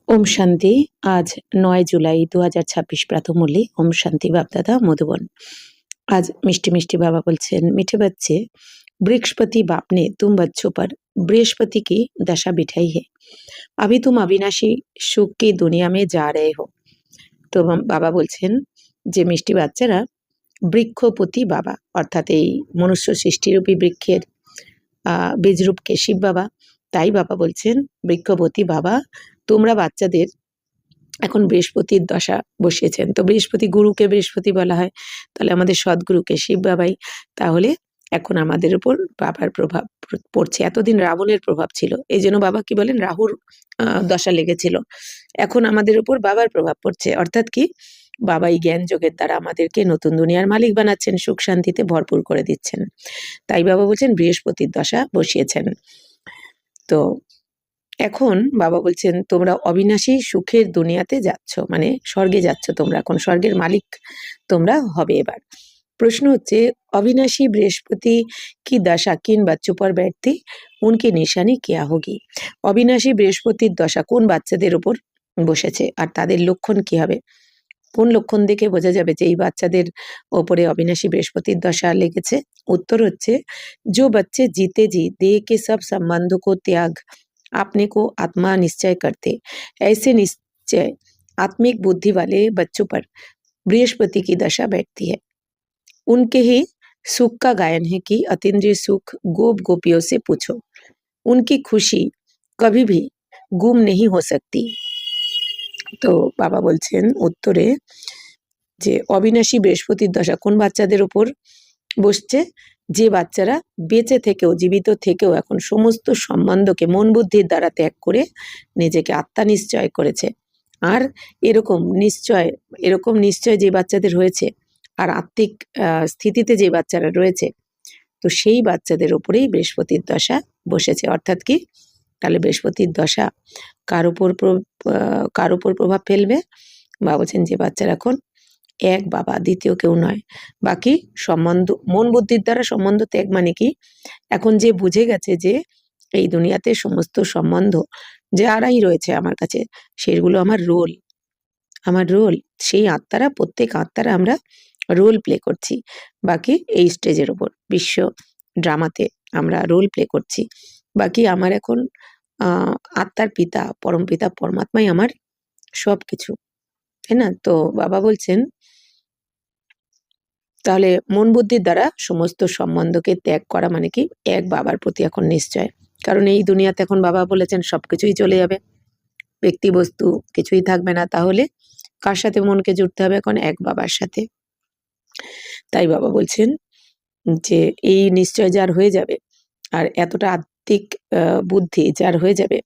ওম শান্তি। আজ 9 জুলাই 2026 প্রাতঃমূলি। ওম শান্তি বাপদাদা মধুবন। आज मिष्टी मिष्टी बाबा बोलছেন, मीठे बच्चे बृहस्पति बाप ने तुम बच्चों पर बृहस्पति की दशा बिठाई है। अभी तुम अविनाशी सुख की दुनिया में जा रहे हो। তো বাবা বলছেন যে মিষ্টি বাচ্চারা বৃক্ষপতি বাবা অর্থাৎ এই মনুষ্য সৃষ্টিরূপী বৃক্ষের বীজরূপ কে শিব বাবা, তাই বাবা বলছেন বৃক্ষপতি বাবা তোমরা বাচ্চাদের এখন বৃহস্পতির দশা বসিয়েছেন। তো বৃহস্পতি গুরুকে বৃহস্পতি বলা হয়, তাহলে আমাদের সদ্গুরুকে শিব বাবাই। তাহলে এখন আমাদের উপর বাবার প্রভাব পড়ছে। এতদিন রাবণের প্রভাব ছিল, এই জন্য বাবা কি বলেন রাহুর দশা লেগেছিল। এখন আমাদের উপর বাবার প্রভাব পড়ছে, অর্থাৎ কি বাবাই জ্ঞান যোগের দ্বারা আমাদেরকে নতুন দুনিয়ার মালিক বানাচ্ছেন, সুখ শান্তিতে ভরপুর করে দিচ্ছেন। তাই বাবা বলছেন বৃহস্পতির দশা বসিয়েছেন। তো এখন বাবা বলছেন তোমরা অবিনাশী সুখের দুনিয়াতে যাচ্ছ, মানে স্বর্গে যাচ্ছ, তোমরা এখন স্বর্গের মালিক তোমরা হবে। এবার প্রশ্ন হচ্ছে अविनाशी बृहस्पति की दशा किन बच्चों पर बैठती उनकी निशानी क्या होगी। অবিনাশী বৃহস্পতির দশা কোন বাচ্চাদের উপর বসেছে আর তাদের লক্ষণ কি হবে, কোন লক্ষণ দেখে বোঝা যাবে যে এই বাচ্চাদের ওপরে অবিনাশী বৃহস্পতির দশা লেগেছে। উত্তর হচ্ছে जो बच्चे जीते जी देह के सब संबंधों को त्याग अपने को आत्मा निश्चय करते, ऐसे निश्चय आत्मिक बुद्धि वाले बच्चों पर बृहस्पति की दशा बैठती है। उनके ही सुख का गायन है कि अतीन्द्रिय सुख गोप गोपियों से पूछो, उनकी खुशी कभी भी गुम नहीं हो सकती। তো বাবা বলছেন উত্তরে যে অবিনাশী বৃহস্পতির দশা কোন বাচ্চাদের উপর বসছে, যে বাচ্চারা বেঁচে থেকেও জীবিত থেকেও এখন সমস্ত সম্বন্ধকে মন বুদ্ধির দ্বারা ত্যাগ করে নিজেকে আত্মা নিশ্চয় করেছে। আর এরকম নিশ্চয় যে বাচ্চাদের হয়েছে আর আত্মিক স্থিতিতে যে বাচ্চারা রয়েছে, তো সেই বাচ্চাদের উপরেই বৃহস্পতির দশা বসেছে। অর্থাৎ কি তাহলে বৃহস্পতির দশা কার উপর প্রভাব ফেলবে, বা বলছেন যে বাচ্চারা এখন এক বাবা, দ্বিতীয় কেউ নয়। বাকি সম্বন্ধ মন বুদ্ধির দ্বারা সম্বন্ধ ত্যাগ মানে কি, এখন যে বুঝে গেছে যে এই দুনিয়াতে সমস্ত সম্বন্ধ যারাই রয়েছে আমার কাছে সেগুলো আমার রোল, সেই আত্মারা, প্রত্যেক আত্মারা আমরা রোল প্লে করছি। বাকি এই স্টেজের ওপর বিশ্ব ড্রামাতে আমরা রোল প্লে করছি। বাকি আমার এখন আত্মার পিতা পরম পিতা পরমাত্মাই আমার সব কিছু, তাই না। তো বাবা বলছেন তাহলে মন বুদ্ধির দ্বারা সমস্ত সম্বন্ধকে ত্যাগ করা মানে কি এক বাবার প্রতি এখন নিশ্চয়। কারণ এই দুনিয়াতে এখন বাবা বলেছেন সবকিছুই চলে যাবে, ব্যক্তি বস্তু কিছুই থাকবে না। তাহলে কার সাথে মনকে জুড়তে হবে, এখন এক বাবার সাথে। তাই বাবা বলছেন যে এই নিশ্চয় যার হয়ে যাবে আর এতটা আত্মিক বুদ্ধি যার হয়ে যাবে,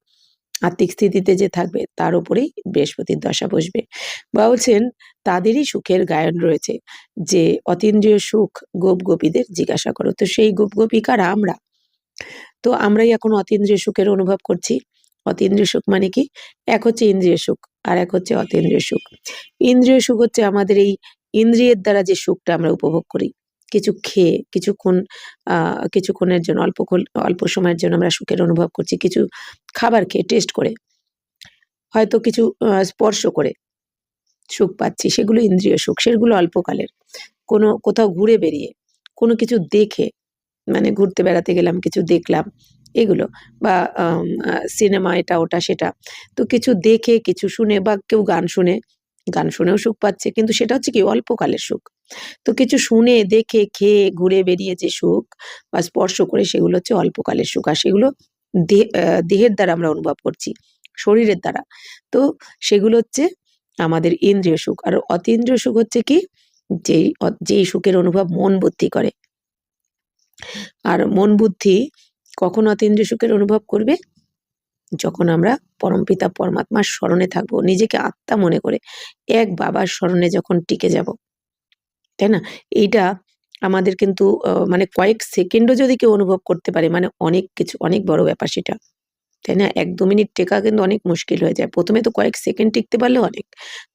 আত্মিক স্থিতিতে যে থাকবে, তার উপরেই বৃহস্পতির দশা বসবে। বা বলছেন তাদেরই সুখের গায়ন রয়েছে, যে অতীন্দ্রিয় সুখ গোপ গোপীদের জিজ্ঞাসা করো। তো সেই গোপ গোপী কারা, আমরা। তো আমরাই এখন অতীন্দ্রিয় সুখের অনুভব করছি। অতীন্দ্রিয় সুখ মানে কি, এক হচ্ছে ইন্দ্রিয় সুখ আর এক হচ্ছে অতীন্দ্রিয় সুখ। ইন্দ্রিয় সুখ হচ্ছে আমাদের এই ইন্দ্রিয়ের দ্বারা যে সুখটা আমরা উপভোগ করি, কিছু খেয়ে কিছুক্ষণের জন্য অল্প সময়ের জন্য আমরা সুখের অনুভব করছি, কিছু খাবার খেয়ে টেস্ট করে, হয়তো কিছু স্পর্শ করে সুখ পাচ্ছি, সেগুলো ইন্দ্রিয় সুখ, সেগুলো অল্পকালের। কোথাও ঘুরে বেরিয়ে কোনো কিছু দেখে, মানে ঘুরতে বেড়াতে গেলাম, কিছু দেখলাম, এগুলো, বা সিনেমা এটা ওটা সেটা, তো কিছু দেখে কিছু শুনে, বা কেউ গান শুনেও সুখ পাচ্ছে, কিন্তু সেটা হচ্ছে কি অল্পকালের সুখ। তো কিছু শুনে দেখে খেয়ে ঘুরে বেরিয়ে যে সুখ বা স্পর্শ করে, সেগুলো হচ্ছে অল্পকালের সুখ। আর সেগুলো দেহের দ্বারা আমরা অনুভব করছি, শরীরের দ্বারা। তো সেগুলো হচ্ছে আমাদের ইন্দ্রিয় সুখ। আর অতীন্দ্রিয় সুখ হচ্ছে কি, যেই সুখের অনুভব মন বুদ্ধি করে। আর মন বুদ্ধি কখন অতীন্দ্রিয় সুখের অনুভব করবে, যখন আমরা পরমপিতা পরমাত্মার স্মরণে থাকবো, নিজেকে আত্মা মনে করে এক বাবার স্মরণে যখন টিকে যাব, তাই না। এইটা আমাদের কিন্তু মানে কয়েক সেকেন্ডও যদি কেউ অনুভব করতে পারে, মানে অনেক কিছু, অনেক বড় ব্যাপার সেটা, তাই না। 1-2 মিনিট টেকা কিন্তু অনেক মুশকিল হয়ে যায়। প্রথমে তো কয়েক সেকেন্ড টিকতে পারলে অনেক,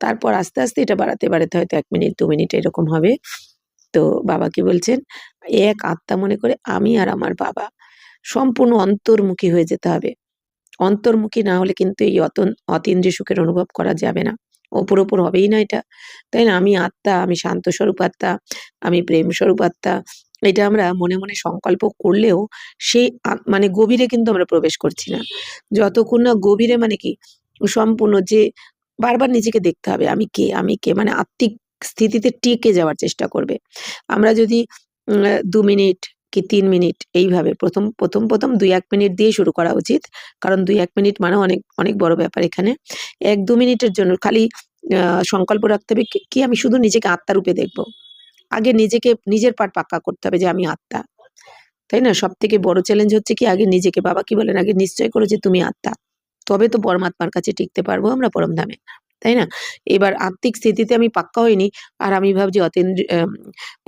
তারপর আস্তে আস্তে এটা বাড়াতে হয়তো 1 মিনিট 2 মিনিট এরকম হবে। তো বাবা কি বলছেন, এক আত্মা মনে করে আমি আর আমার বাবা সম্পূর্ণ অন্তর্মুখী হয়ে যেতে হবে। অন্তর্মুখী না হলে কিন্তু এই অতীন্দ্রিয় সুখের অনুভব করা যাবে না। ওপর ওপর হবেই না এটা, তাই না? আমি আত্মা, আমি শান্ত স্বরূপ আত্মা, আমি প্রেম স্বরূপ আত্মা, এটা আমরা মনে মনে সংকল্প করলেও সেই মানে গভীরে কিন্তু আমরা প্রবেশ করছি না। যতক্ষণ না গভীরে, মানে কি সম্পূর্ণ যে বারবার নিজেকে দেখতে হবে আমি কে, আমি কে, মানে আত্মিক স্থিতিতে টিকে যাওয়ার চেষ্টা করবে। আমরা যদি 2 মিনিট কি 3 মিনিট এইভাবে প্রথম প্রথম প্রথম 2-1 মিনিট দিয়ে শুরু করা উচিত, কারণ 2-1 মিনিট মানে অনেক অনেক বড় ব্যাপার। এখানে 1-2 মিনিটের জন্য খালি সংকল্প রাখতে হবে কি আমি শুধু নিজেকে আত্মা রূপে দেখবো। আগে নিজেকে নিজের পাট পাক্কা করতে হবে যে আমি আত্মা, তাই না? সব থেকে বড় চ্যালেঞ্জ হচ্ছে কি আগে নিজেকে, বাবা কি বলেন, আগে নিশ্চয় করো যে তুমি আত্মা, তবে তো পরমাত্মার কাছে টিকতে পারবো আমরা পরমধামে, তাই না? এবার আত্মিক স্থিতিতে আমি পাক্কা হইনি আর আমি ভাবছি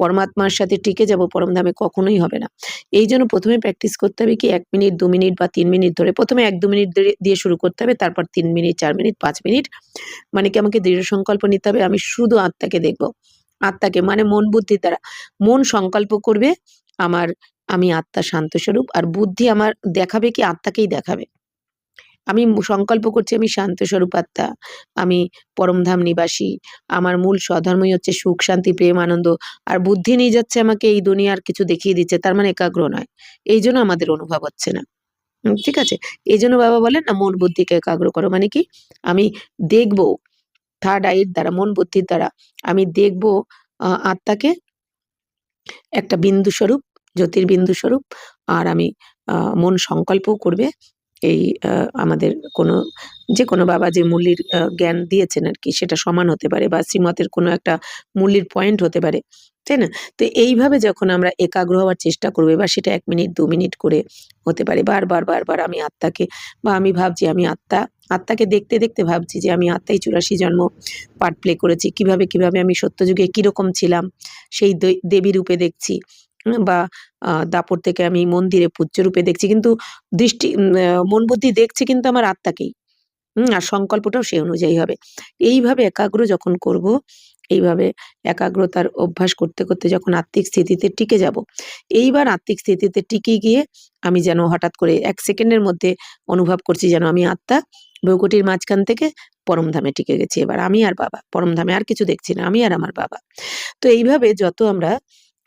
পরমাত্মার সাথে টিকে যাব পরমধামে, কখনোই হবে না। এই জন্য প্রথমে প্র্যাকটিস করতে হবে কি 1 মিনিট 2 মিনিট বা 3 মিনিট ধরে, প্রথমে 1-2 মিনিট দিয়ে শুরু করতে হবে, তারপর 3 মিনিট 4 মিনিট 5 মিনিট, মানে কি আমাকে দৃঢ় সংকল্প নিতে হবে আমি শুধু আত্মাকে দেখব। আত্মাকে মানে মন বুদ্ধির দ্বারা, মন সংকল্প করবে আমার আমি আত্মা শান্ত স্বরূপ, আর বুদ্ধি আমার দেখাবে কি আত্মাকেই দেখাবে। আমি সংকল্প করছি আমি শান্ত স্বরূপ আত্মা, আমি পরমধাম নিবাসী, আমার মূল স্বধর্মই হচ্ছে সুখ শান্তি প্রেম আনন্দ, আর বুদ্ধি নিয়ে যাচ্ছে আমাকে এই দুনিয়ার কিছু দেখিয়ে দিচ্ছে, তার মানে একাগ্র নয়, এই জন্য আমাদের অনুভব হচ্ছে না। ঠিক আছে? এই জন্য বাবা বলেন না মন বুদ্ধিকে একাগ্র করো, মানে কি আমি দেখবো থার্ড আইয়ের দ্বারা, মন বুদ্ধির দ্বারা আমি দেখবো আত্মাকে একটা বিন্দু স্বরূপ, জ্যোতির্বিন্দু স্বরূপ, আর আমি মন সংকল্পও করবে এই আমাদের কোনো যে কোনো বাবা যে মুরলির জ্ঞান দিয়েছেন আর কি, সেটা সমান হতে পারে বা শ্রীমতের কোনো একটা মুরলির পয়েন্ট হতে পারে, তাই না? তো এইভাবে যখন আমরা একাগ্র হওয়ার চেষ্টা করবো, এবার সেটা 1 মিনিট 2 মিনিট করে হতে পারে, বারবার বারবার আমি আত্মাকে, বা আমি ভাবছি আমি আত্মা, আত্মাকে দেখতে দেখতে ভাবছি যে আমি আত্মাই 84 জন্ম পার্ট প্লে করেছি, কিভাবে কিভাবে আমি সত্যযুগে কিরকম ছিলাম সেই দেবী রূপে দেখছি, বা দাপর থেকে আমি মন্দিরে পূজ্য রূপে দেখছি, কিন্তু মন বুদ্ধি দেখছে কিন্তু আমার আত্মাকেই। আর সংকল্পটাও সেই অনুযায়ী হবে। এইভাবে একাগ্র যখন করব, এইভাবে একাগ্রতার অভ্যাস করতে করতে যখন আত্মিক স্থিতিতে টিকে যাব, এইবার আত্মিক স্থিতিতে টিকে গিয়ে আমি যেন হঠাৎ করে 1 সেকেন্ডের মধ্যে অনুভব করছি যেন আমি আত্মা ভ্রূকুটির মাঝখান থেকে পরমধামে টিকে গেছি। এবার আমি আর বাবা, পরমধামে আর কিছু দেখছি না, আমি আর আমার বাবা। তো এইভাবে যত আমরা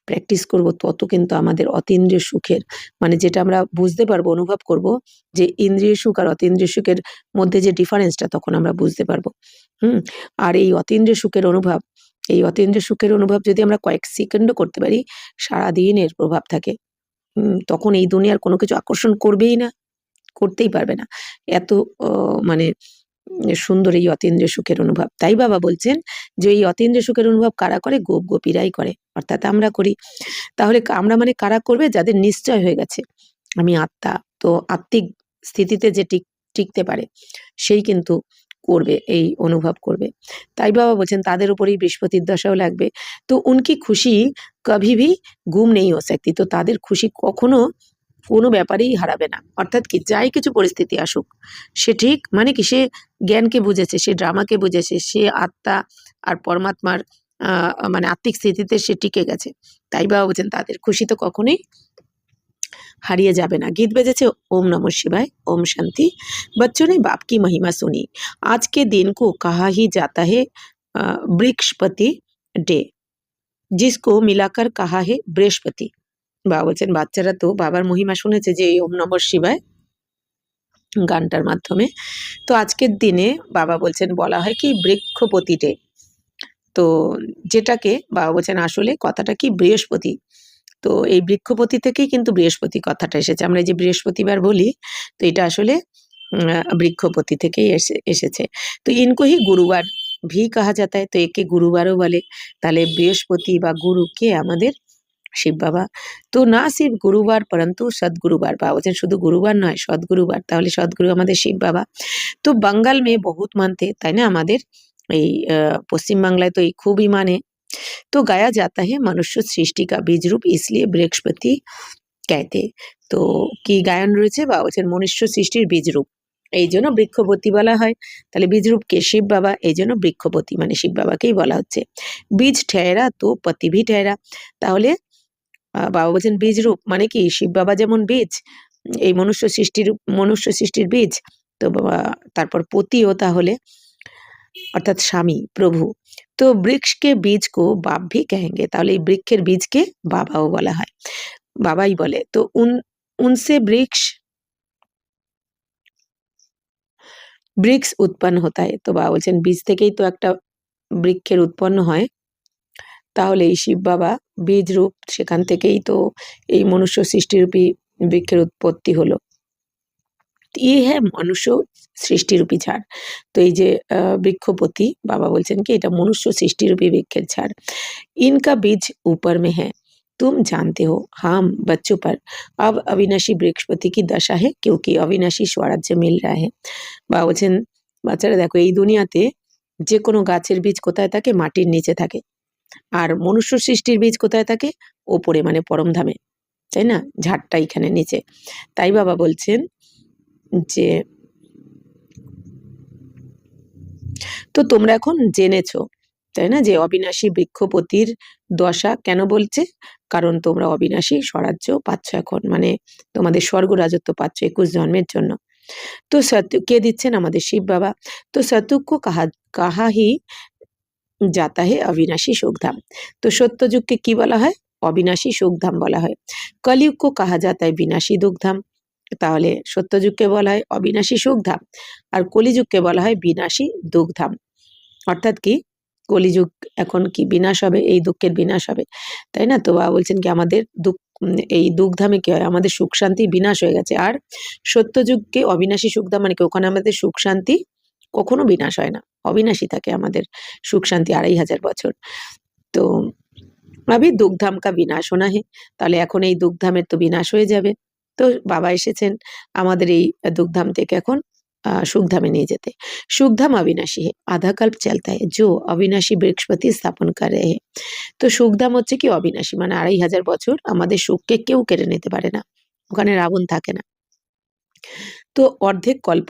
প্র্যাকটিস করব তত কিন্তু আমাদের অতীন্দ্রিয় সুখের, মানে যেটা আমরা বুঝতে পারবো, অনুভব করব যে ইন্দ্রিয় সুখ আর অতীন্দ্রিয় সুখের মধ্যে যে ডিফারেন্সটা, তখন আমরা বুঝতে পারবো। আর এই অতীন্দ্রিয় সুখের অনুভব, এই অতীন্দ্রিয় সুখের অনুভব যদি আমরা কয়েক সেকেন্ডও করতে পারি, সারাদিন এর প্রভাব থাকে। তখন এই দুনিয়ার কোনো কিছু আকর্ষণ করবেই না, করতেই পারবে না। এত মানে সুন্দর এই অতীন্দ্রিয় সুখের অনুভব। তাই বাবা বলছেন যে এই অতীন্দ্রিয় সুখের অনুভব কারা করে? গোপ গোপীরাই করে, অর্থাৎ আমরা করি। তাহলে আমরা মানে কারা করবে? যাদের নিশ্চয় হয়ে গেছে আমি আত্মা, তো আত্মিক স্থিতিতে যে টিকতে পারে সেই কিন্তু করবে, এই অনুভব করবে। তাই বাবা বলছেন তাদের উপরেই বৃহস্পতির দশাও লাগবে। তো উনকি খুশি কভি ভি গুম নেই হো সকতি, তো তাদের খুশি কখনো কোনো ব্যাপারেই হারাবে না। অর্থাৎ কি যাই কিছু পরিস্থিতি আসুক, সে ঠিক মানে কি সে জ্ঞানকে বুঝেছে, সে ড্রামাকে বুঝেছে, সে আত্মা আর পরমাত্মার মানে আত্মিক স্থিতিতে সে টিকে গেছে। তাই বাবা বলছেন তাদের খুশি তো কখনোই হারিয়ে যাবে না। গীত বেজেছে ओम नमः शिवाय, ओम शांति। बच्चों ने बाप की महिमा सुनी। आज के दिन को कहा ही जाता है वृक्षपति डे, जिसको मिलाकर कहा है बृहस्पति। বাবা বলছেন বাচ্চারা তো বাবার মহিমা শুনেছে যে এই ওম নমঃ শিবায় গানটার মাধ্যমে। তো আজকের দিনে বাবা বলছেন বলা হয় কি বৃক্ষপতি ডে। তো যেটাকে বাবা বলছেন আসলে কথাটা কি বৃহস্পতি। তো এই বৃক্ষপতি থেকেই কিন্তু বৃহস্পতি কথাটা এসেছে। আমরা যে বৃহস্পতিবার বলি, তো এটা আসলে বৃক্ষপতি থেকেই এসেছে। তো ইनको ही गुरुवार भी कहा जाता है, তো একে গুরুবারও বলে। তাহলে বৃহস্পতি বা গুরু কে? আমাদের শিব বাবা। তো না সির্ফ গুরুবার পরন্তু সদ্গুরুবার, বাবা বলছেন শুধু গুরুবার নয় সদ্গুরুবার, তাহলে সদ্গুরু আমাদের শিব বাবা। তো বাঙ্গাল মেয়ে বহুত মানতে, তাই না? আমাদের এই পশ্চিমবাংলায় তো এই খুবই মানে। तो गाया जाता है मनुष्य सृष्टि का बीज रूप, इसलिए बृहस्पति कहते। তো কি গায়ন রয়েছে? বা বলছেন মনুষ্য সৃষ্টির বীজ রূপ, এই জন্য বৃক্ষপতি বলা হয়। তাহলে বীজ রূপ কে? শিব বাবা, এই জন্য বৃক্ষপতি মানে শিব বাবাকেই বলা হচ্ছে। বীজ ঠেরা তো পতি ভি ঠেরা, তাহলে বাবা বলছেন বীজ রূপ মানে কি শিব বাবা যেমন বীজ, এই মনুষ্য সৃষ্টির বীজ। তো বাবা তারপর পতিও তাহলে অর্থাৎ স্বামী প্রভু। তো বৃক্ষকে বীজ কো বাপ ভি কহেंगे, তাহলে এই বৃক্ষের বীজকে বাবাও বলা হয়, বাবাই বলে। তো উনসে বৃক্ষ উৎপন্ন হতা है। তো বাবা বলছেন বীজ থেকেই তো একটা বৃক্ষের উৎপন্ন হয়, তাহলে এই শিব বাবা বীজ রূপ, সেখান থেকেই তো এই মনুষ্য সৃষ্টিরূপী বৃক্ষের উৎপত্তি হলো। ये है মনুষ্য সৃষ্টিরূপী ঝাড়। তো এই যে বৃক্ষপতি বাবা বলছেন কি এটা মনুষ্য সৃষ্টিরূপী বৃক্ষের ঝাড়। इनका बीज ऊपर में है, तुम जानते हो, हम बच्चों पर अब अविनाशी बृक्षपति की दशा है, क्योंकि अविनाशी स्वराज्य मिल रहा है। বাবা বলছেন বাচ্চারা দেখো এই দুনিয়াতে যে কোনো গাছের বীজ কোথায় থাকে? মাটির নিচে থাকে। আর মনুষ্য সৃষ্টির বীজ কোথায় থাকে? ওপরে, মানে পরমধামে, তাই না? ঝাড়টা এখানে নিচে। তাই বাবা বলছেন যে তো তোমরা এখন জেনেছো, তাই না, যে অবিনাশী বৃক্ষপতির দশা কেন বলছে? কারণ তোমরা অবিনাশী স্বরাজ্য পাচ্ছ এখন, মানে তোমাদের স্বর্গ রাজত্ব পাচ্ছ 21 জন্মের জন্য। তো সত্য কে দিচ্ছেন? আমাদের শিব বাবা। তো সত্যুকো কাহা হি जाता है अविनाशी सुखधाम। तो सत्ययुग के की বলা হয়? অবিনাশী সুখধাম বলা হয়। কলিযুগ को कहा जाता है विनाशी दुखधाम। তাহলে সত্যযুগকে বলা হয় অবিনাশী সুখধাম, আর কলিযুগকে বলা হয় বিনাশী দুঃখধাম। অর্থাৎ কি কলিযুগ এখন কি বিনাশ হবে, এই দুঃখের বিনাশ হবে, তাই না? তো বাবা বলছেন কি আমাদের এই দুঃখধামে কি হয়? আমাদের সুখ শান্তি বিনাশ হয়ে গেছে। আর সত্যযুগকে অবিনাশী সুখধাম মানে কি ওখানে আমাদের সুখ শান্তি কখনো বিনাশ হয় না, অবিনাশী থাকে আমাদের সুখ শান্তি 2500 বছর। তো अभी দুঃখধাম কা বিনাশ হোনা হে, তাহলে এখন এই দুঃখধামের তো বিনাশ হয়ে যাবে। তো বাবা এসেছেন আমাদের এই দুঃখধাম থেকে এখন সুখধামে নিয়ে যেতে। সুখধাম अविनाशी है, आधा कल्प चलता है, जो अविनाशी बृहस्पति स्थापन कर रहे हैं। তো সুখধাম হচ্ছে কি অবিনাশী, মানে 2500 বছর আমাদের সুখকে কেউ কেড়ে নিতে পারে না, ওখানে রাবণ থাকে না। তো অর্ধেক কল্প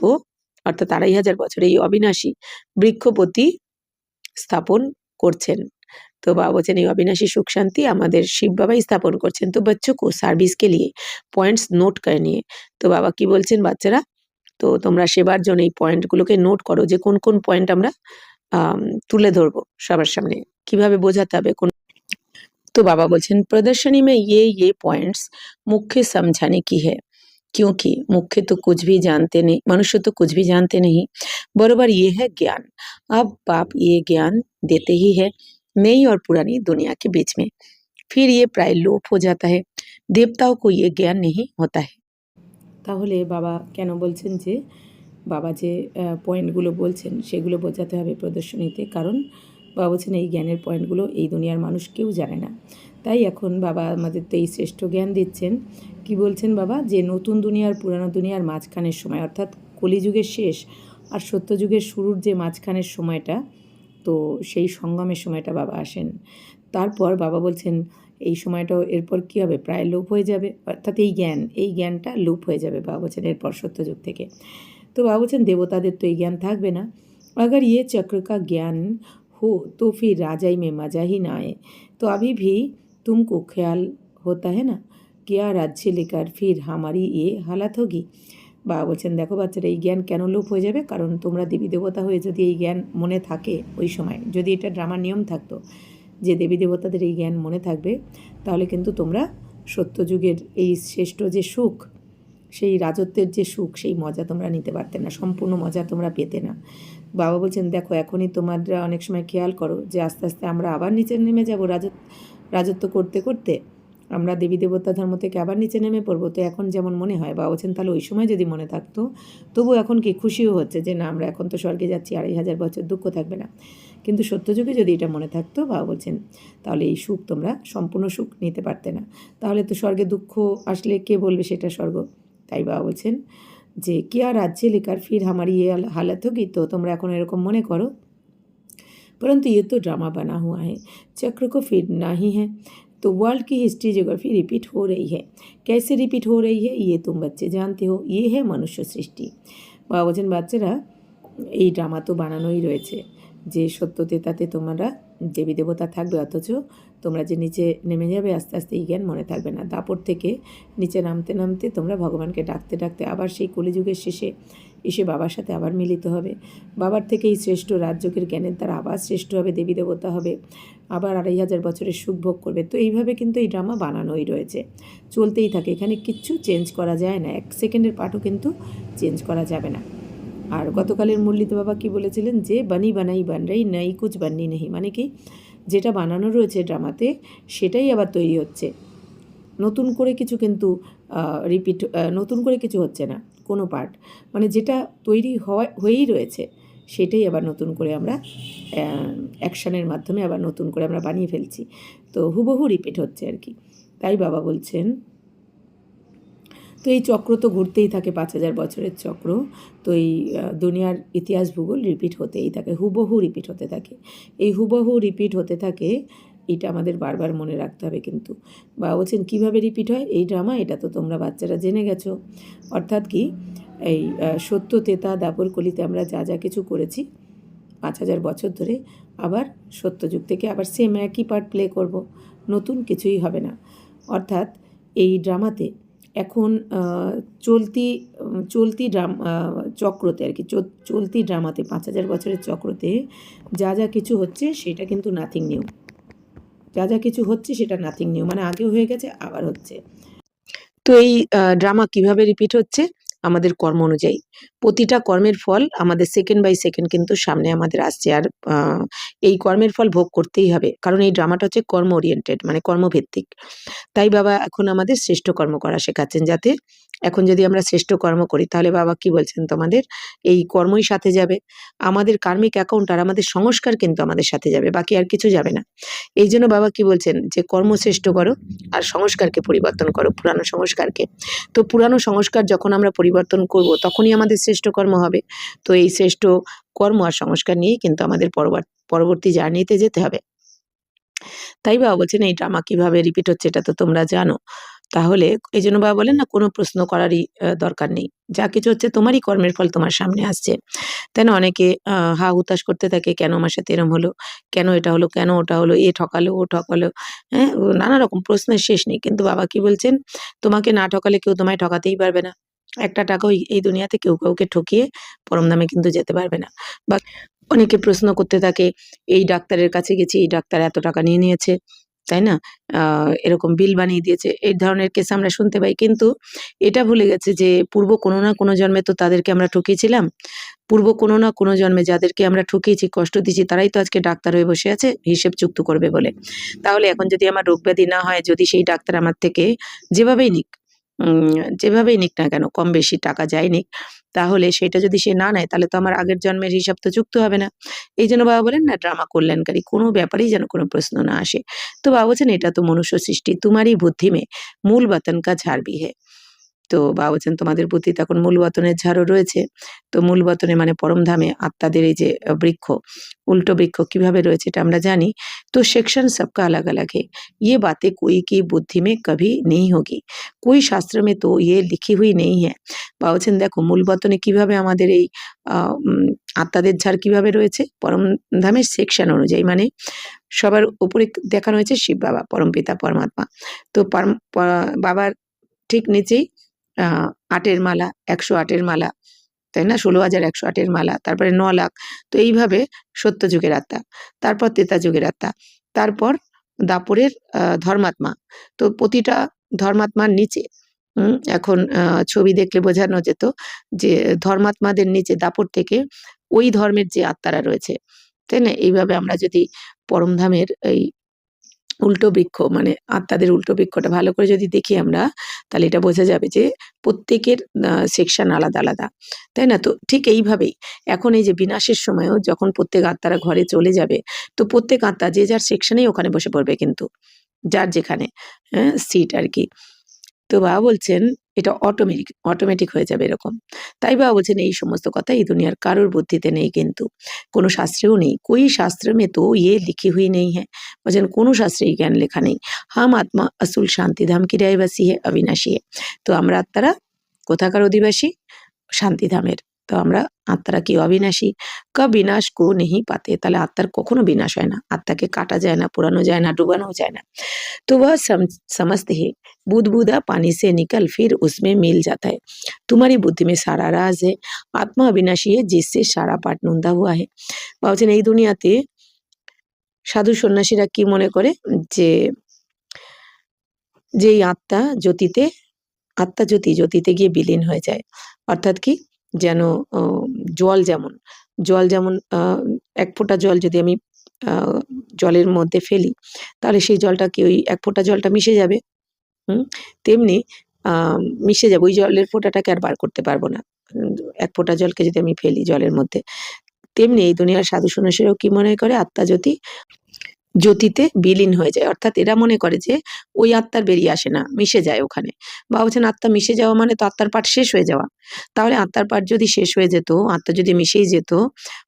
অর্থাৎ 2500 বছর এই অবিনাশী বৃক্ষপতি স্থাপন করছেন। তো বাবা বলছেন এই অবিনাশী সুখ শান্তি আমাদের শিব বাবাই স্থাপন করছেন। তো बच्चों को सर्विस के लिए पॉइंट्स নোট করে নিয়ে, তো বাবা কি বলছেন বাচ্চারা, তো তোমরা সেবার জন্য এই পয়েন্টগুলোকে নোট করো যে কোন কোন পয়েন্ট আমরা তুলে ধরবো সবার সামনে, কিভাবে বোঝাতে হবে কোন। तो बाबा बोलছেন प्रदर्शनी में ये पॉइंट्स मुख्य समझाने की है, क्योंकि मुख्य तो कुछ भी जानते नहीं, मनुष्य तो कुछ भी जानते नहीं, बरोबर ये है ज्ञान। अब बाप ये ज्ञान देते ही है नई और पुरानी दुनिया के बीच में, फिर ये प्राय लोप हो जाता है, देवताओं को ये ज्ञान नहीं होता है। তাহলে বাবা কেন বলছেন যে বাবা যে পয়েন্টগুলো বলছেন সেগুলো বোঝাতে হবে প্রদর্শনীতে, কারণ বাবা বলছেন এই জ্ঞানের পয়েন্টগুলো এই দুনিয়ার মানুষ কেউ জানে না। তাই এখন বাবা আমাদের তো এই শ্রেষ্ঠ জ্ঞান দিচ্ছেন। কি বলছেন বাবা? যে নতুন দুনিয়ার পুরানো দুনিয়ার মাঝখানের সময়, অর্থাৎ কলিযুগের শেষ আর সত্যযুগের শুরুর যে মাঝখানের সময়টা, তো সেই সঙ্গমের সময়টা বাবা আসেন। তারপর বাবা বলছেন এই সময়টাও এরপর কী হবে? প্রায় লোপ হয়ে যাবে, অর্থাৎ এই জ্ঞানটা লোপ হয়ে যাবে বাবা বলছেন এরপর সত্যযুগ থেকে। তো বাবা বলছেন দেবতাদের তো এই জ্ঞান থাকবে না। अगर ये चक्र का ज्ञान हो तो फिर राजाई में मजा ही ना आए। तो अभी भी तुमको ख्याल होता है ना, क्या राज्य लेकर फिर हमारी ये हालत होगी। বাবা বলছেন দেখো বাচ্চারা এই জ্ঞান কেন লোপ হয়ে যাবে? কারণ তোমরা দেবী দেবতা হয়ে যদি এই জ্ঞান মনে থাকে ওই সময়, যদি এটা ড্রামার নিয়ম থাকতো যে দেবী দেবতাদের এই জ্ঞান মনে থাকবে, তাহলে কিন্তু তোমরা সত্যযুগের এই শ্রেষ্ঠ যে সুখ, সেই রাজত্বের যে সুখ, সেই মজা তোমরা নিতে পারতে না, সম্পূর্ণ মজা তোমরা পেতে না। বাবা বলছেন দেখো এখনই তোমরা অনেক সময় খেয়াল করো যে আস্তে আস্তে আমরা আবার নিচে নেমে যাব, রাজত্ব করতে করতে আমরা দেবী দেবতা ধর্ম থেকে আবার নিচে নেমে পড়বো। তো এখন যেমন মনে হয়, বাবা বলছেন তাহলে ওই সময় যদি মনে থাকতো, তবু এখন কি খুশিও হচ্ছে যে না আমরা এখন তো স্বর্গে যাচ্ছি, 2500 বছর দুঃখ থাকবে না। কিন্তু সত্যযুগে যদি এটা মনে থাকতো, বাবা বলছেন তাহলে এই সুখ তোমরা সম্পূর্ণ সুখ নিতে পারতে না। তাহলে তো স্বর্গে দুঃখ আসলে কে বলবে সেটা স্বর্গ? তাই বাবা বলছেন যে क्या राज्य लेकर फिर हमारी ये हालत होगी। तो তোমরা এখন এরকম মনে করো, परंतु ये तो ड्रामा बना हुआ है, चक्र को फिरना ही है। तो वर्ल्ड की हिस्ट्री जोग्राफी रिपीट हो रही है। कैसे रिपीट हो रही है ये तुम बच्चे जानते हो, ये है मनुष्य सृष्टि। বাবা বলছেন বাচ্চারা এই ড্রামা তো বানানোই রয়েছে, যে সত্যতে তাতে তোমরা দেবী দেবতা থাকবে, অথচ তোমরা যে নিচে নেমে যাবে আস্তে আস্তে এই জ্ঞান মনে থাকবে না। দাপর থেকে নিচে নামতে নামতে তোমরা ভগবানকে ডাকতে ডাকতে আবার সেই কলিযুগের শেষে এসে বাবার সাথে আবার মিলিত হবে। বাবার থেকে এই শ্রেষ্ঠ রাজযোগের জ্ঞানের দ্বারা আবার শ্রেষ্ঠ হবে, দেবী দেবতা হবে, আবার 2500 বছরের সুখ ভোগ করবে। তো এইভাবে কিন্তু এই ড্রামা বানানোই রয়েছে, চলতেই থাকে। এখানে কিচ্ছু চেঞ্জ করা যায় না, 1 সেকেন্ডের পার্টও কিন্তু চেঞ্জ করা যাবে না। আর গতকালের মুরলিত বাবা কি বলেছিলেন যে বানি বানাই বান রই নাই কুছ বান্নি নেই, মানে কি যেটা বানানো রয়েছে ড্রামাতে সেটাই আবার তৈরি হচ্ছে, নতুন করে কিছু কিন্তু রিপিট, নতুন করে কিছু হচ্ছে না কোনো পার্ট, মানে যেটা তৈরি হয়েই রয়েছে সেটাই আবার নতুন করে আমরা অ্যাকশানের মাধ্যমে আবার নতুন করে আমরা বানিয়ে ফেলছি। তো হুবহু রিপিট হচ্ছে আর কি। তাই বাবা বলছেন, তো এই চক্র তো ঘুরতেই থাকে, 5000 বছরের চক্র। তো এই দুনিয়ার ইতিহাস ভূগোল রিপিট হতেই থাকে, হুবহু রিপিট হতে থাকে। এই হুবহু রিপিট হতে থাকে, এটা আমাদের বারবার মনে রাখতে হবে। কিন্তু বাবা বলছেন কীভাবে রিপিট হয় এই ড্রামা, এটা তো তোমরা বাচ্চারা জেনে গেছো। অর্থাৎ কি, এই সত্য তেতা দাপর কলিতে আমরা যা যা কিছু করেছি 5000 বছর ধরে, আবার সত্যযুগ থেকে আবার সেম একই পার্ট প্লে করব, নতুন কিছুই হবে না। অর্থাৎ এই ড্রামাতে এখন চলতি চক্রতে আর কি, চলতি ড্রামাতে 5000 বছরের চক্রতে যা যা কিছু হচ্ছে সেটা কিন্তু নাথিং নিউ। যা যা কিছু হচ্ছে সেটা নাথিং নিউ, মানে আগেও হয়ে গেছে আবার হচ্ছে। তো এই ড্রামা কিভাবে রিপিট হচ্ছে? আমাদের কর্ম অনুযায়ী। প্রতিটা কর্মের ফল আমাদের সেকেন্ড বাই সেকেন্ড কিন্তু সামনে আমাদের আসছে। আর এই কর্মের ফল ভোগ করতেই হবে, কারণ এই ড্রামাটা হচ্ছে কর্ম ওরিয়েন্টেড, মানে কর্মভিত্তিক। তাই বাবা এখন আমাদের শ্রেষ্ঠ কর্ম করা শেখাচ্ছেন, যাতে এখন যদি আমরা শ্রেষ্ঠ কর্ম করি তাহলে বাবা কি বলছেন, তোমাদের এই কর্মই সাথে যাবে। আমাদের কার্মিক অ্যাকাউন্ট আর আমাদের সংস্কার কিন্তু আমাদের সাথে যাবে, বাকি আর কিছু যাবে না। এই জন্য বাবা কি বলছেন যে কর্ম শ্রেষ্ঠ করো আর সংস্কারকে পরিবর্তন করো, পুরানো সংস্কারকে। তো পুরানো সংস্কার যখন আমরা পরিবর্তন করব তখনই আমাদের শ্রেষ্ঠ কর্ম হবে। তো এই শ্রেষ্ঠ কর্ম আর সংস্কার নিয়েই কিন্তু আমাদের পরবর্তী জার্নিতে যেতে হবে। তাই বাবা বলছেন এই ড্রামা কিভাবে রিপিট হচ্ছে এটা তো তোমরা জানো। তাহলে এই জন্য বাবা বলেন না, কোনো প্রশ্ন করারই দরকার নেই, যা কিছু হচ্ছে তোমারই কর্মের ফল তোমার সামনে আসছে। তাই না? অনেকে হা হুতাশ করতে থাকে, কেন আমার সাথে এরম হলো, কেন এটা হলো, কেন ওটা হলো, এ ঠকালো ও ঠকালো, হ্যাঁ, নানা রকম প্রশ্নের শেষ নেই। কিন্তু বাবা কি বলছেন, তোমাকে না ঠকালে কেউ তোমায় ঠকাতেই পারবে না। একটা টাকাও এই দুনিয়াতে কেউ কাউকে ঠকিয়ে পরমধামে কিন্তু যেতে পারবে না। বা অনেকে প্রশ্ন করতে থাকে, এই ডাক্তারের কাছে গেছি, এই ডাক্তার এত টাকা নিয়ে নিয়েছে, তাই না? এরকম বিল বানিয়ে দিয়েছে, এই ধরনের কেস আমরা শুনতে পাই। কিন্তু এটা ভুলে গেছে যে পূর্ব কোনো না কোনো জন্মে তো তাদেরকে আমরা ঠকিয়েছিলাম। পূর্ব কোনো না কোনো জন্মে যাদেরকে আমরা ঠকিয়েছি, কষ্ট দিয়েছি, তারাই তো আজকে ডাক্তার হয়ে বসে আছে হিসেব চুক্ত করবে বলে। তাহলে এখন যদি আমার রোগ ব্যাধি না হয়, যদি সেই ডাক্তার আমার থেকে যেভাবেই নিক, যেভাবেই নিক না কেন, কম বেশি টাকা যাই নিক, তাহলে সেটা যদি সে না নেয় তাহলে তো আমার আগের জন্মের হিসাব তো যুক্ত হবে না। এই জন্য বাবা বলেন না, ড্রামা কল্যাণকারী, কোনো ব্যাপারেই যেন কোনো প্রশ্ন না আসে। তো বাবা বলছেন এটা তো মনুষ্য সৃষ্টি, তোমারই বুদ্ধি মে মূল বতন কা ঝাড় ভি হ্যায়। তো বাবা বলছেন তোমাদের বুদ্ধিতে এখন মূল বতনের ঝাড়ও রয়েছে। তো মূল বতনে মানে পরমধামে আত্মাদের এই যে বৃক্ষ, উল্টো বৃক্ষ কিভাবে রয়েছে এটা আমরা জানি। তো সেকশন সবকা अलग अलग है, ये बातें कोई की बुद्धि में कभी नहीं होगी, कोई शास्त्र में तो ये लिखी हुई नहीं है। বাবা বলছেন দেখো মূল বতনে কিভাবে আমাদের এই আত্মাদের ঝাড় কিভাবে রয়েছে, পরমধামের সেকশন অনুযায়ী, মানে সবার উপরে দেখানো হয়েছে শিব বাবা, পরমপিতা পরমাত্মা। তো বাবার ঠিক নিচেই 8 মালা, 108 মালা, তাই না? 16,108 মালা, তারপরে 9 লাখ। তো এইভাবে সত্যযুগের আত্মা, তারপর ত্রেতা যুগের আত্মা, তারপর দাপরের ধর্মাত্মা। তো প্রতিটা ধর্মাত্মার নিচে এখন ছবি দেখলে বোঝানো যেত যে ধর্মাত্মাদের নিচে দাপর থেকে ওই ধর্মের যে আত্মারা রয়েছে, তাই না? এইভাবে আমরা যদি পরমধামের এই উল্টো বৃক্ষ, মানে আত্মাদের উল্টো বৃক্ষটা ভালো করে যদি দেখি আমরা, তাহলে এটা বোঝা যাবে যে প্রত্যেকের সেকশন আলাদা আলাদা, তাই না? তো ঠিক এইভাবেই এখন এই যে বিনাশের সময়ও যখন প্রত্যেক আত্মারা ঘরে চলে যাবে, তো প্রত্যেক আত্মা যে যার সেকশনেই ওখানে বসে পড়বে, কিন্তু যার যেখানে সিট আর কি। তো বাবা বলছেন এটা অটোমেটিক হয়ে যাবে এরকম। তাই বাবা বলছেন এই সমস্ত কথা এই দুনিয়ার কারোর বুদ্ধিতে নেই, কিন্তু কোনো শাস্ত্রেও নেই। কোই শাস্ত্র মে তো ইয়ে লিখি হুই নেই হ্যাঁ, বলছেন কোনো শাস্ত্রে এই জ্ঞান লেখা নেই। হাম আত্মা আসুল শান্তিধাম কি রায়বাসী হে, অবিনাশী হে। তো আমরা আত্মারা কোথাকার অধিবাসী? শান্তিধামের। তো আমরা আত্মারা কি অবিনাশী? কা বিনাশ কো নেহি পাতে। তাহলে আত্মার কখনো বিনাশ হয় না, আত্মাকে কাটা যায় না, পোড়ানো যায় না, ডুবানো যায় না। तो वह समझते हैं बूंद-बूंदा पानी से निकल फिर उसमें मिल जाता है। तुम्हारी बुद्धि में सारा राज है, आत्मा अविनाशी है जिससे सारा पाठ नुंदा हुआ है। ভাবছেন এই দুনিয়াতে সাধু সন্ন্যাসীরা কি মনে করে যে এই আত্মা জ্যোতিতে, আত্মা জ্যোতিতে গিয়ে বিলীন হয়ে যায়। অর্থাৎ কি যেন জল যেমন এক ফোঁটা জল যদি আমি জলের মধ্যে ফেলি তাহলে সেই জলটা কি ওই এক ফোঁটা জলটা মিশে যাবে। তেমনি মিশে যাবে, ওই জলের ফোঁটাটাকে আর বার করতে পারবো না। এক ফোঁটা জলকে যদি আমি ফেলি জলের মধ্যে, তেমনি এই দুনিয়ার সাধু সন্ন্যাসীরাও কি মনে করে আত্মা জ্যোতিতে বিলীন হয়ে যায়। অর্থাৎ এরা মনে করে যে ওই আত্মার বেরিয়ে আসে না, মিশে যায় ওখানে। বা বলছেন আত্মা মিশে যাওয়া মানে তো আত্মার পাঠ শেষ হয়ে যাওয়া। তাহলে আত্মার পাঠ যদি শেষ হয়ে যেত, আত্মা যদি মিশেই যেত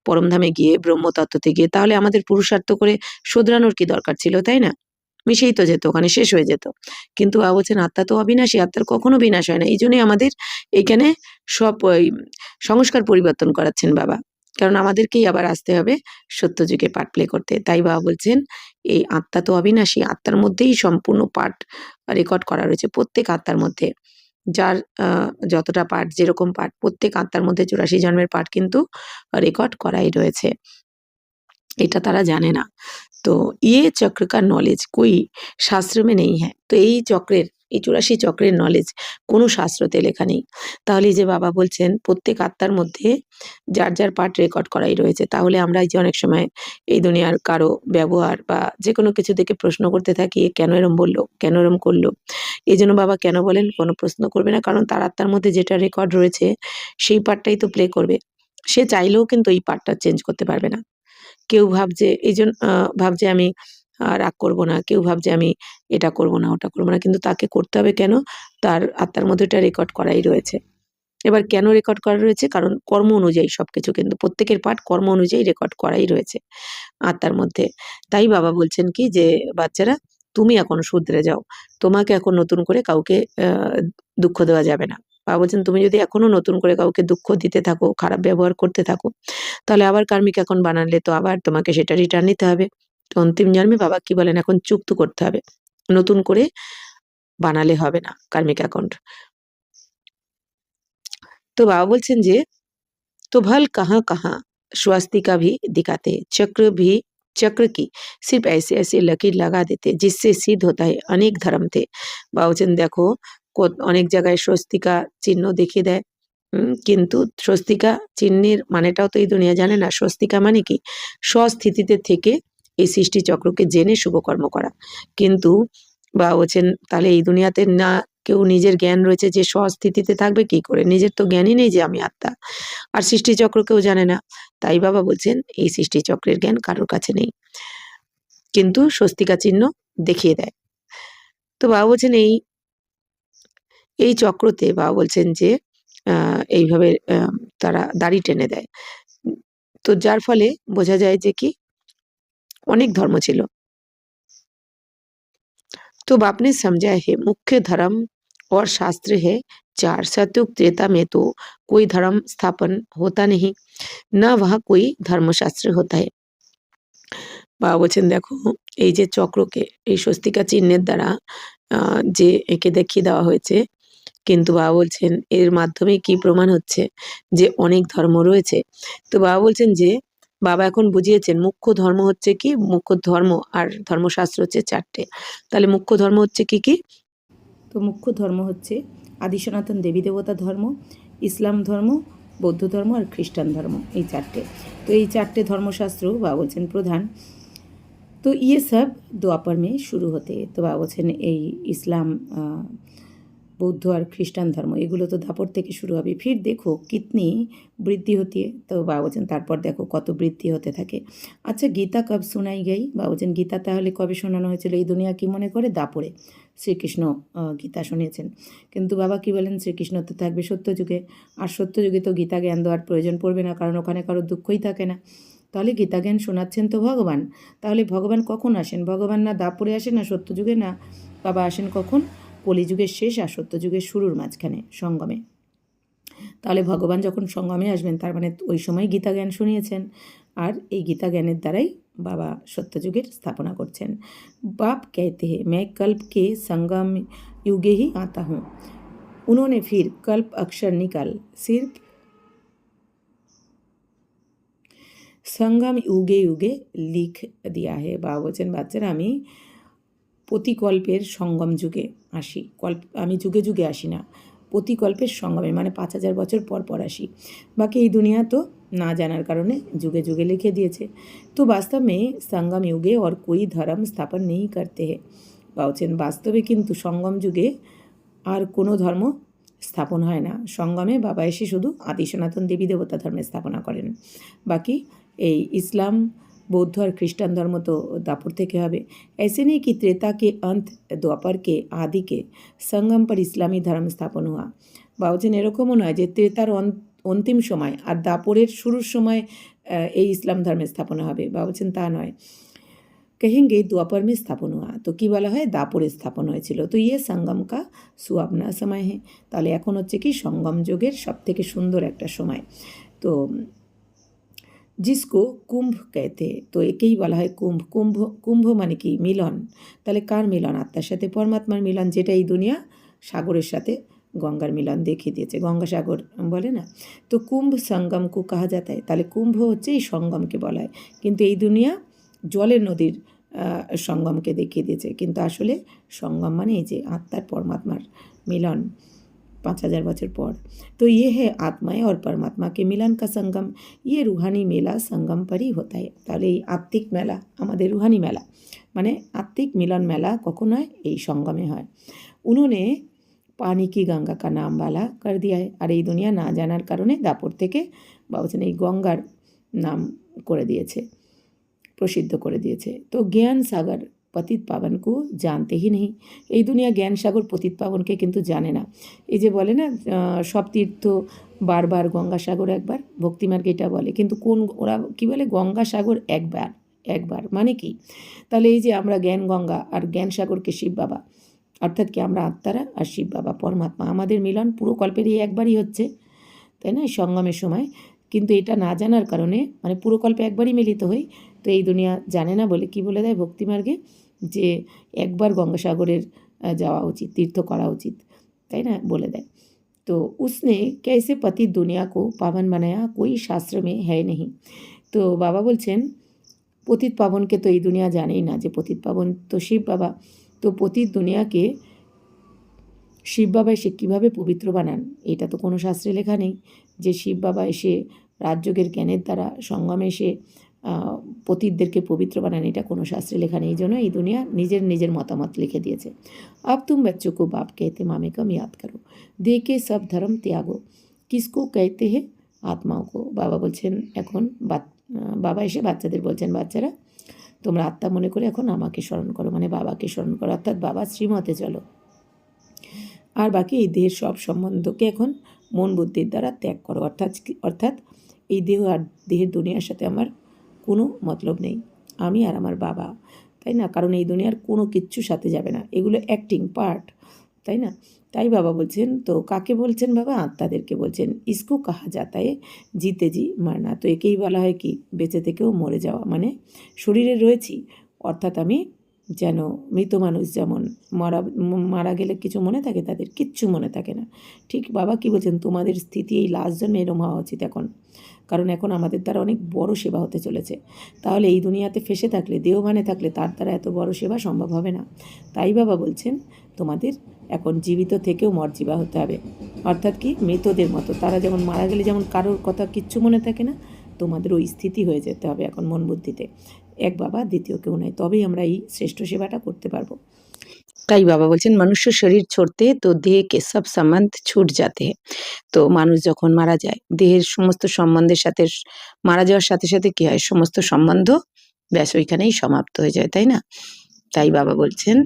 পরমধামে গিয়ে, ব্রহ্মতত্ত্বতে গিয়ে, তাহলে আমাদের পুরুষার্থ করে শোধরানোর কি দরকার ছিল, তাই না? মিশেই তো যেত, ওখানে শেষ হয়ে যেত। কিন্তু বাবা বলছেন আত্মা তো অবিনাশী, আত্মার কখনো বিনাশ হয় না। এই জন্যই আমাদের এইখানে সব ওই সংস্কার পরিবর্তন করাচ্ছেন বাবা, কারণ আমাদেরকেই আবার আসতে হবে সত্যযুগে পাঠ প্লে করতে। তাই বাবা বলছেন এই আত্মা তো অবিনাশী, আত্মার মধ্যেই সম্পূর্ণ পাঠ রেকর্ড করা রয়েছে, প্রত্যেক আত্মার মধ্যে। যার যতটা পাঠ, যেরকম পাঠ, প্রত্যেক আত্মার মধ্যে 84 জন্মের পাঠ কিন্তু রেকর্ড করাই রয়েছে। এটা তারা জানে না। তো ये चक्र का नॉलेज कोई শাস্ত্র में नहीं है। তো এই চক্রের, এই 84 চক্রের নলেজ কোনো শাস্ত্রতে লেখা নেই। তাহলে এই যে বাবা বলছেন প্রত্যেক আত্মার মধ্যে যার পাঠ রেকর্ড করাই রয়েছে। তাহলে আমরা এই যে অনেক সময় এই দুনিয়ার কারো ব্যবহার বা যেকোনো কিছু দেখে প্রশ্ন করতে থাকি, এ কেন এরম বলল? কেন এরম করল? এজন্য বাবা কেন বলেন কোনো প্রশ্ন করবে না, কারণ তার আত্মার মধ্যে যেটা রেকর্ড রয়েছে সেই পাঠটাই তো প্লে করবে। সে চাইলেও কিন্তু এই পাঠটা চেঞ্জ করতে পারবে না। কেউ ভাবছে ভাবছে আমি রাগ করব না, কেউ ভাবছে আমি এটা করব না, ওটা করব না। কিন্তু তাকে করতে হবে কেন? তার আত্মার মধ্যে এটা রেকর্ড করাই রয়েছে। এবার কেন রেকর্ড করা রয়েছে? কারণ কর্ম অনুযায়ী সবকিছু, কিন্তু প্রত্যেকের পাঠ কর্ম অনুযায়ী রেকর্ড করাই রয়েছে আত্মার মধ্যে। তাই বাবা বলছেন কি যে, "বাচ্চারা তুমি এখন শুধরে যাও। তোমাকে এখন নতুন করে কাউকে দুঃখ দেওয়া যাবে না।" বাবা বলছেন, "তুমি যদি এখনো নতুন করে কাউকে দুঃখ দিতে থাকো, খারাপ ব্যবহার করতে থাকো, তাহলে আবার কার্মিক অ্যাকাউন্ট বানালে তো আবার তোমাকে সেটা রিটার্ন নিতে হবে।" তো অন্তিম জন্মে বাবা কি বলেন? এখন চুক্ত করতে হবে। নতুন করে বানালে হবে না কার্মিক অ্যাকাউন্ট। তো বাবা বলছেন যে, "तो भल कहाँ-कहाँ स्वास्तिका भी दिखाते हैं, चक्र की सिर्फ ऐसे-ऐसे लकीर लगा देते हैं, जिससे सिद्ध होता है अनेक धर्म थे।" বাবা বলছেন দেখো অনেক জায়গায় স্বস্তিকা চিহ্ন দেখিয়ে দেয়। কিন্তু স্বস্তিকা চিহ্নের মানেটাও তো এই দুনিয়া জানে না। স্বস্তিকা মানে কি? স্বস্থিতিতে থেকে এই সৃষ্টি চক্রকে জেনে শুভকর্ম করা। কিন্তু বাবা বলছেন তাহলে এই দুনিয়াতে না কেউ নিজের জ্ঞান রয়েছে যে স্বস্থিতিতে থাকবে কি করে? নিজের তো জ্ঞানই নেই যে আমি আত্মা। আর সৃষ্টিচক্র কেউ জানে না। তাই বাবা বলছেন এই সৃষ্টিচক্রের জ্ঞান কারোর কাছে নেই। কিন্তু স্বস্তিকা চিহ্ন দেখিয়ে দেয়। তো বাবা বলছেন এই চক্রতে বাবা বলছেন যে এইভাবে তারা দাড়ি টেনে দেয়। তো যার ফলে বোঝা যায় যে কি অনেক ধর্ম ছিল। तो बाप ने समझाया है मुख्य धर्म और शास्त्र है 4। सतयुग त्रेता में तो कोई धर्म स्थापन होता नहीं, ना वहाँ कोई धर्मशास्त्र होता है। বাবা বলছেন দেখো এই যে চক্রকে এই স্বস্তিকা চিহ্নের দ্বারা যে এঁকে দেখিয়ে দেওয়া হয়েছে, কিন্তু বাবা বলছেন এর মাধ্যমে কি প্রমাণ হচ্ছে যে অনেক ধর্ম রয়েছে। তো বাবা বলছেন যে বাবা এখন বুঝিয়েছেন মুখ্য ধর্ম হচ্ছে কি, মুখ্য ধর্ম আর ধর্মশাস্ত্র হচ্ছে 4টে। তাহলে মুখ্য ধর্ম হচ্ছে কি কি? তো মুখ্য ধর্ম হচ্ছে আদি সনাতন দেবী দেবতা ধর্ম, ইসলাম ধর্ম, বৌদ্ধ ধর্ম আর খ্রিস্টান ধর্ম, এই 4টে। তো এই 4টে ধর্মশাস্ত্র বাবা বলছেন প্রধান। তো ये सब द्वापर में शुरू होते। তো বাবা বলছেন এই ইসলাম, বৌদ্ধ আর খ্রিস্টান ধর্ম এগুলো তো দাপর থেকে শুরু হবে। ফির দেখো কিতনি বৃদ্ধি হতি है। তো বাবা বলছেন তারপর দেখো কত বৃদ্ধি হতে থাকে। আচ্ছা গীতা কব শোনাই গই? বাবা বলছেন গীতা তাহলে কবে শোনানো হয়েছিল? এই দুনিয়া কি মনে করে দাপরে শ্রীকৃষ্ণ গীতা শুনিয়েছেন। কিন্তু বাবা কি বলেন শ্রীকৃষ্ণ তো থাকবে সত্যযুগে, আর সত্যযুগে তো গীতা জ্ঞান দেওয়ার প্রয়োজন পড়বে না, কারণ ওখানে কারো দুঃখই থাকে না। তাহলে গীতা জ্ঞান শোনাচ্ছেন তো ভগবান। তাহলে ভগবান কখন আসেন? ভগবান না দাপরে আসেন, না সত্যযুগে, না বাবা আসেন কখন? কলিযুগের শেষ আর সত্যযুগের শুরুর মাঝখানে সঙ্গমে। তাহলে ভগবান যখন সঙ্গমে আসবেন তার মানে ওই সময় গীতা জ্ঞান শুনিয়েছেন, আর এই গীতা জ্ঞানের দ্বারাই বাবা সত্যযুগের স্থাপনা করছেন। बाप कहते हैं मैं कल्प के संगम युगे ही आता हूँ। उन्होंने फिर कल्प अक्षर निकाल सिर्फ संगम युगे युगे लिख दिया है। बाबा বলছেন বাচ্চারা আমি প্রতিকল্পের সঙ্গম যুগে আসি, আমি যুগে যুগে আসি না, প্রতিকল্পের সঙ্গমে মানে 5000 বছর পর পর আসি। বাকি এই দুনিয়া তো না জানার কারণে যুগে যুগে লিখে দিয়েছে। তো বাস্তব মে সঙ্গম যুগে और कोई धर्म स्थापन नहीं करते हैं। বলছেন বাস্তবে কিন্তু সঙ্গম যুগে আর কোনো ধর্ম স্থাপন হয় না। সঙ্গমে বাবা এসে শুধু আদি সনাতন দেবী দেবতা ধর্মের স্থাপনা করেন। বাকি এই ইসলাম, बौद्ध और ख्रिस्टान धर्म तो दापुर থেকে হবে। ऐसे नहीं कि त्रेता के अंत द्वापर के आदि के संगम पर इस्लामी धर्म स्थापन हुआ। বলছেন এরকমও নয় যে ত্রেতার অন্তিম সময় আর দাপরের শুরুর সময় এই ইসলাম ধর্মের স্থাপনা হবে। বলছেন তা নয়। कहेंगे द्वापर में स्थापन हुआ, তো কি বলা হয় দাপরে স্থাপন হয়েছিল। তো ইয়ে সঙ্গম কা সুহাবনা সময় হ্যাঁ, তাহলে এখন হচ্ছে কি সঙ্গম যুগের সবথেকে সুন্দর একটা সময়। তো जिसको কুম্ভ कहते, তো একেই বলা হয় কুম্ভ। কুম্ভ মানে কি মিলন, তাহলে কার মিলন? আত্মার সাথে পরমাত্মার মিলন, যেটা এই দুনিয়া সাগরের সাথে গঙ্গার মিলন দেখিয়ে দিয়েছে, গঙ্গাসাগর বলে না। তো কুম্ভ সঙ্গমকে কাহা যাতা হয়, তাহলে কুম্ভ হচ্ছে এই সঙ্গমকে বলা হয়, কিন্তু এই দুনিয়া জলের নদীর সঙ্গমকে দেখিয়ে দিয়েছে। কিন্তু আসলে সঙ্গম মানে এই যে আত্মার পরমাত্মার মিলন 5000 বছর পর। तो ये है आत्माएं और परमात्मा के मिलन का संगम। ये रूहानी मेला संगम पर ही होता है। তাহলে এই আত্মিক মেলা আমাদের রুহানি মেলা, মানে আত্মিক মিলন মেলা কখন হয়? এই সঙ্গমে হয়। उन्होंने पानी की गंगा का नाम वाला कर दिया है। আর এই দুনিয়া না জানার কারণে দাপর থেকে বলছেন এই গঙ্গার নাম করে দিয়েছে, প্রসিদ্ধ করে দিয়েছে। তো জ্ঞান সাগর পতিত পাবনকে জানতে হি নেই, এই দুনিয়া জ্ঞান সাগর পতিত পাবনকে কিন্তু জানে না। এই যে বলে না সব তীর্থ বারবার গঙ্গাসাগর একবার, ভক্তিমার্গে এটা বলে, কিন্তু কোন ওরা কি বলে গঙ্গাসাগর একবার, একবার মানে কি? তাহলে এই যে আমরা জ্ঞান গঙ্গা আর জ্ঞান সাগরকে শিব বাবা, অর্থাৎ কি আমরা আত্মারা আর শিব বাবা পরমাত্মা, আমাদের মিলন পুরো কল্পের এই একবারই হচ্ছে, তাই না? সঙ্গমের সময়। কিন্তু এটা না জানার কারণে মানে পুরো কল্পে একবারই মিলিত হই, তো এই দুনিয়া জানে না বলে কি বলে দেয় ভক্তিমার্গে যে একবার গঙ্গাসাগরের যাওয়া উচিত, তীর্থ করা উচিত, তাই না বলে দেয়। তো उसने कैसे पति दुनिया को पावन बनाया कोई शास्त्र में है नहीं। তো বাবা বলছেন পতিত পাবনকে তো এই দুনিয়া জানেই না, যে পতিত পাবন তো শিব বাবা। তো পতিত দুনিয়াকে শিব বাবা এসে কীভাবে পবিত্র বানান, এটা তো কোনো শাস্ত্রে লেখা নেই যে শিব বাবা এসে রাজযোগের জ্ঞানের দ্বারা সঙ্গমে এসে পতিতদেরকে পবিত্র বানান, এটা কোনো শাস্ত্রে লেখা নেই। এই জন্য এই দুনিয়া নিজের নিজের মতামত লিখে দিয়েছে। अब तुम बच्चों को बाप कहते मामे कम याद करो, दे के सब धर्म त्यागो, किसको कहते हैं आत्माओं को। বাবা বলছেন এখন বাবা এসে বাচ্চাদের বলছেন বাচ্চারা তোমরা আত্মা মনে করে এখন আমাকে স্মরণ করো, মানে বাবাকে স্মরণ করো, অর্থাৎ বাবা শ্রীমতে চলো। আর বাকি এই দেহের সব সম্বন্ধকে এখন মন বুদ্ধির দ্বারা ত্যাগ করো, অর্থাৎ এই দেহ আর দেহের দুনিয়ার সাথে আমার কোনো মতলব নেই, আমি আর আমার বাবা, তাই না? কারণ এই দুনিয়ার কোনো কিচ্ছুর সাথে যাবে না, এগুলো অ্যাক্টিং পার্ট, তাই না? তাই বাবা বলছেন, তো কাকে বলছেন বাবা? আত্মাদেরকে বলছেন। ইসকো কাহা যাতা है জিতে জি মারনা, তো একেই বলা হয় কি বেঁচে থেকেও মরে যাওয়া, মানে শরীরে রয়েছি, অর্থাৎ আমি যেন মৃত মানুষ যেমন মারা গেলে কিছু মনে থাকে, তাদের কিচ্ছু মনে থাকে না। ঠিক বাবা কি বলছেন, তোমাদের স্থিতি এই লাস্ট জন্মে এরম হওয়া উচিত এখন, কারণ এখন আমাদের দ্বারা অনেক বড় সেবা হতে চলেছে। তাহলে এই দুনিয়াতে ফেসে থাকলে, দেহভানে থাকলে তার দ্বারা এত বড় সেবা সম্ভব হবে না। তাই বাবা বলছেন তোমাদের এখন জীবিত থেকেও মর্জিবা হতে হবে, অর্থাৎ কি মৃতদের মতো, তারা যেমন মারা গেলে যেমন কারোর কথা কিচ্ছু মনে থাকে না, তোমাদের ওই স্থিতি হয়ে যেতে হবে এখন মন বুদ্ধিতে, এক বাবা দ্বিতীয় কেউ নয়, তবেই আমরা এই শ্রেষ্ঠ সেবাটা করতে পারবো। তাই বাবা বলছেন মনুষ্য শরীর छोड़ते तो देह के सब संबंध छूट जाते हैं। তো মানুষ যখন মারা যায় দেহের সমস্ত সম্বন্ধের সাথে, মারা যাওয়ার সাথে সাথে কি হয়, সমস্ত সম্বন্ধ ব্যাস ওইখানেই সমাপ্ত হয়ে যায়, তাই না? তাই বাবা বলছেন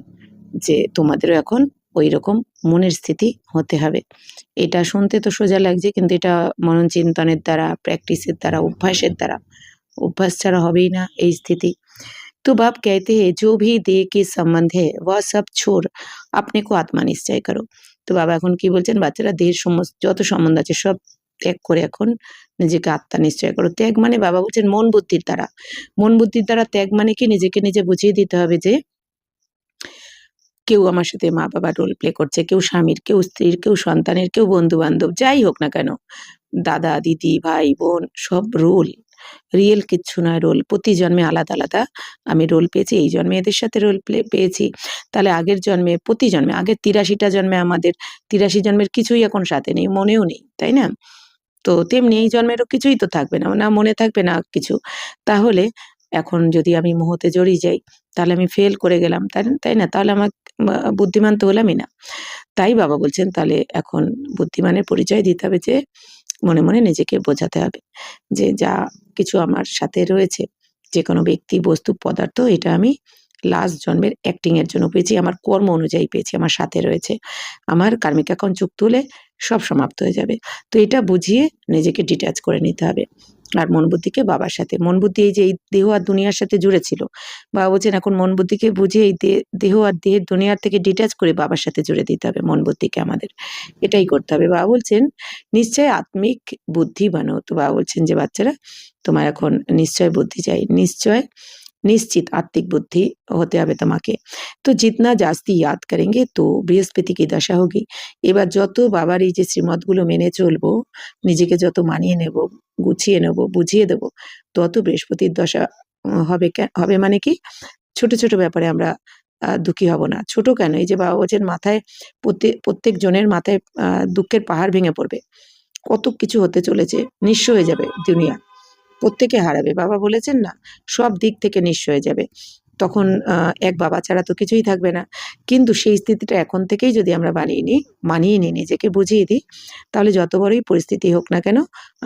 যে তোমাদেরও এখন ওই রকম মনের স্থিতি হতে হবে। এটা শুনতে তো সোজা লাগছে, কিন্তু এটা মনন চিন্তনের দ্বারা, প্র্যাকটিসের দ্বারা, অভ্যাসের দ্বারা, অভ্যাস ছাড়া হবেই না এই স্থিতি। तो बाप कहते हैं जो भी देह के संबंध है वह सब छोड़ अपने को आत्मा निश्चय करो। তো বাবা এখন কি বলছেন, বাচ্চারা দেহের সমস্ত যত সম্বন্ধ আছে সব ত্যাগ করে এখন নিজেকে আত্মা নিশ্চয় করো। ত্যাগ মানে বাবা বলছেন মন বুদ্ধির দ্বারা। মন বুদ্ধির দ্বারা ত্যাগ মানে কি, নিজেকে নিজে বুঝিয়ে দিতে হবে যে কেউ আমার সাথে মা বাবার রোল প্লে করছে, কেউ স্বামীর, কেউ স্ত্রীর, কেউ সন্তানের, কেউ বন্ধু বান্ধব, যাই হোক না কেন, দাদা দিদি ভাই বোন, সব রোল, রিয়েল কিচ্ছু নয়। রোল প্রতি জন্মে আলাদা আলাদা আমি রোল পেয়েছি। এই জন্মে এদের সাথে রোল প্লে পেয়েছি, তাহলে আগের জন্মে, প্রতি জন্মে, আগের 83টা জন্মে আমাদের 83 জন্মের কিছুই এখন সাথে নেই, মনেও নেই, তাই না? তো তেমনি এই জন্মেরও কিছুই তো থাকবে না, না মনে থাকবে না কিছু। তাহলে এখন যদি আমি মোহতে জড়িয়ে যাই, তাহলে আমি ফেল করে গেলাম, তাই না? তাহলে আমার বুদ্ধিমান তো হলামই না। তাই বাবা বলছেন তাহলে এখন বুদ্ধিমানের পরিচয় দিতে হবে যে মনে মনে নিজেকে বোঝাতে হবে যে যা কিছু আমার সাথে রয়েছে, যে কোনো ব্যক্তি, বস্তু, পদার্থ, এটা আমি লাস্ট জন্মের অ্যাক্টিং এর জন্য পেয়েছি, আমার কর্ম অনুযায়ী পেয়েছি, আমার সাথে রয়েছে। আমার কার্মিক অ্যাকাউন্ট যুক্ত হলে সব সমাপ্ত হয়ে যাবে। তো এটা বুঝিয়ে নিজেকে ডিট্যাচ করে নিতে হবে। আর মন বুদ্ধিকে বাবার সাথে, মন বুদ্ধি এই যে এই দেহ আর দুনিয়ার সাথে জুড়ে ছিল, বাবা বলছেন এখন মন বুদ্ধিকে বুঝিয়ে এই দেহ আর দেহের দুনিয়ার থেকে ডিট্যাচ করে বাবার সাথে জুড়ে দিতে হবে মন বুদ্ধিকে আমাদের। এটাই করতে হবে। বাবা বলছেন নিশ্চয় আত্মিক বুদ্ধি বানো। তো বাবা বলছেন যে বাচ্চারা তোমার এখন নিশ্চয় বুদ্ধি চাই, নিশ্চয় निश्चित आत्मिक बुद्धि होते হবে তোমাকে। তো जितना जास्ती याद करेंगे तो বৃহস্পতি কি দশা होगी। এবার যত বাবার এই যে শ্রীমতগুলো মেনে চলবো, নিজেকে যত মানিয়ে নেব, গুছিয়ে নেব, বুঝিয়ে দেব, তত বৃহস্পতির দশা হবে। হবে মানে কি, ছোট ছোট ব্যাপারে আমরা দুঃখী হব না। ছোট কেন, এই যে বাবা বলছেন মাথায় প্রত্যেক জনের মাথায় দুঃখের পাহাড় ভেঙে পড়বে, কত কিছু হতে চলেছে, নিঃস্ব হয়ে যাবে দুনিয়া, প্রত্যেকে হারাবে। বাবা বলেছেন না, সব দিক থেকে নিঃস্ব হয়ে যাবে। তখন এক বাবা ছাড়া তো কিছুই থাকবে না। কিন্তু সেই স্থিতিটা এখন থেকেই যদি আমরা মানিয়ে নিই, নিজেকে বুঝিয়ে দিই, তাহলে যত বড়ই পরিস্থিতি হোক না কেন,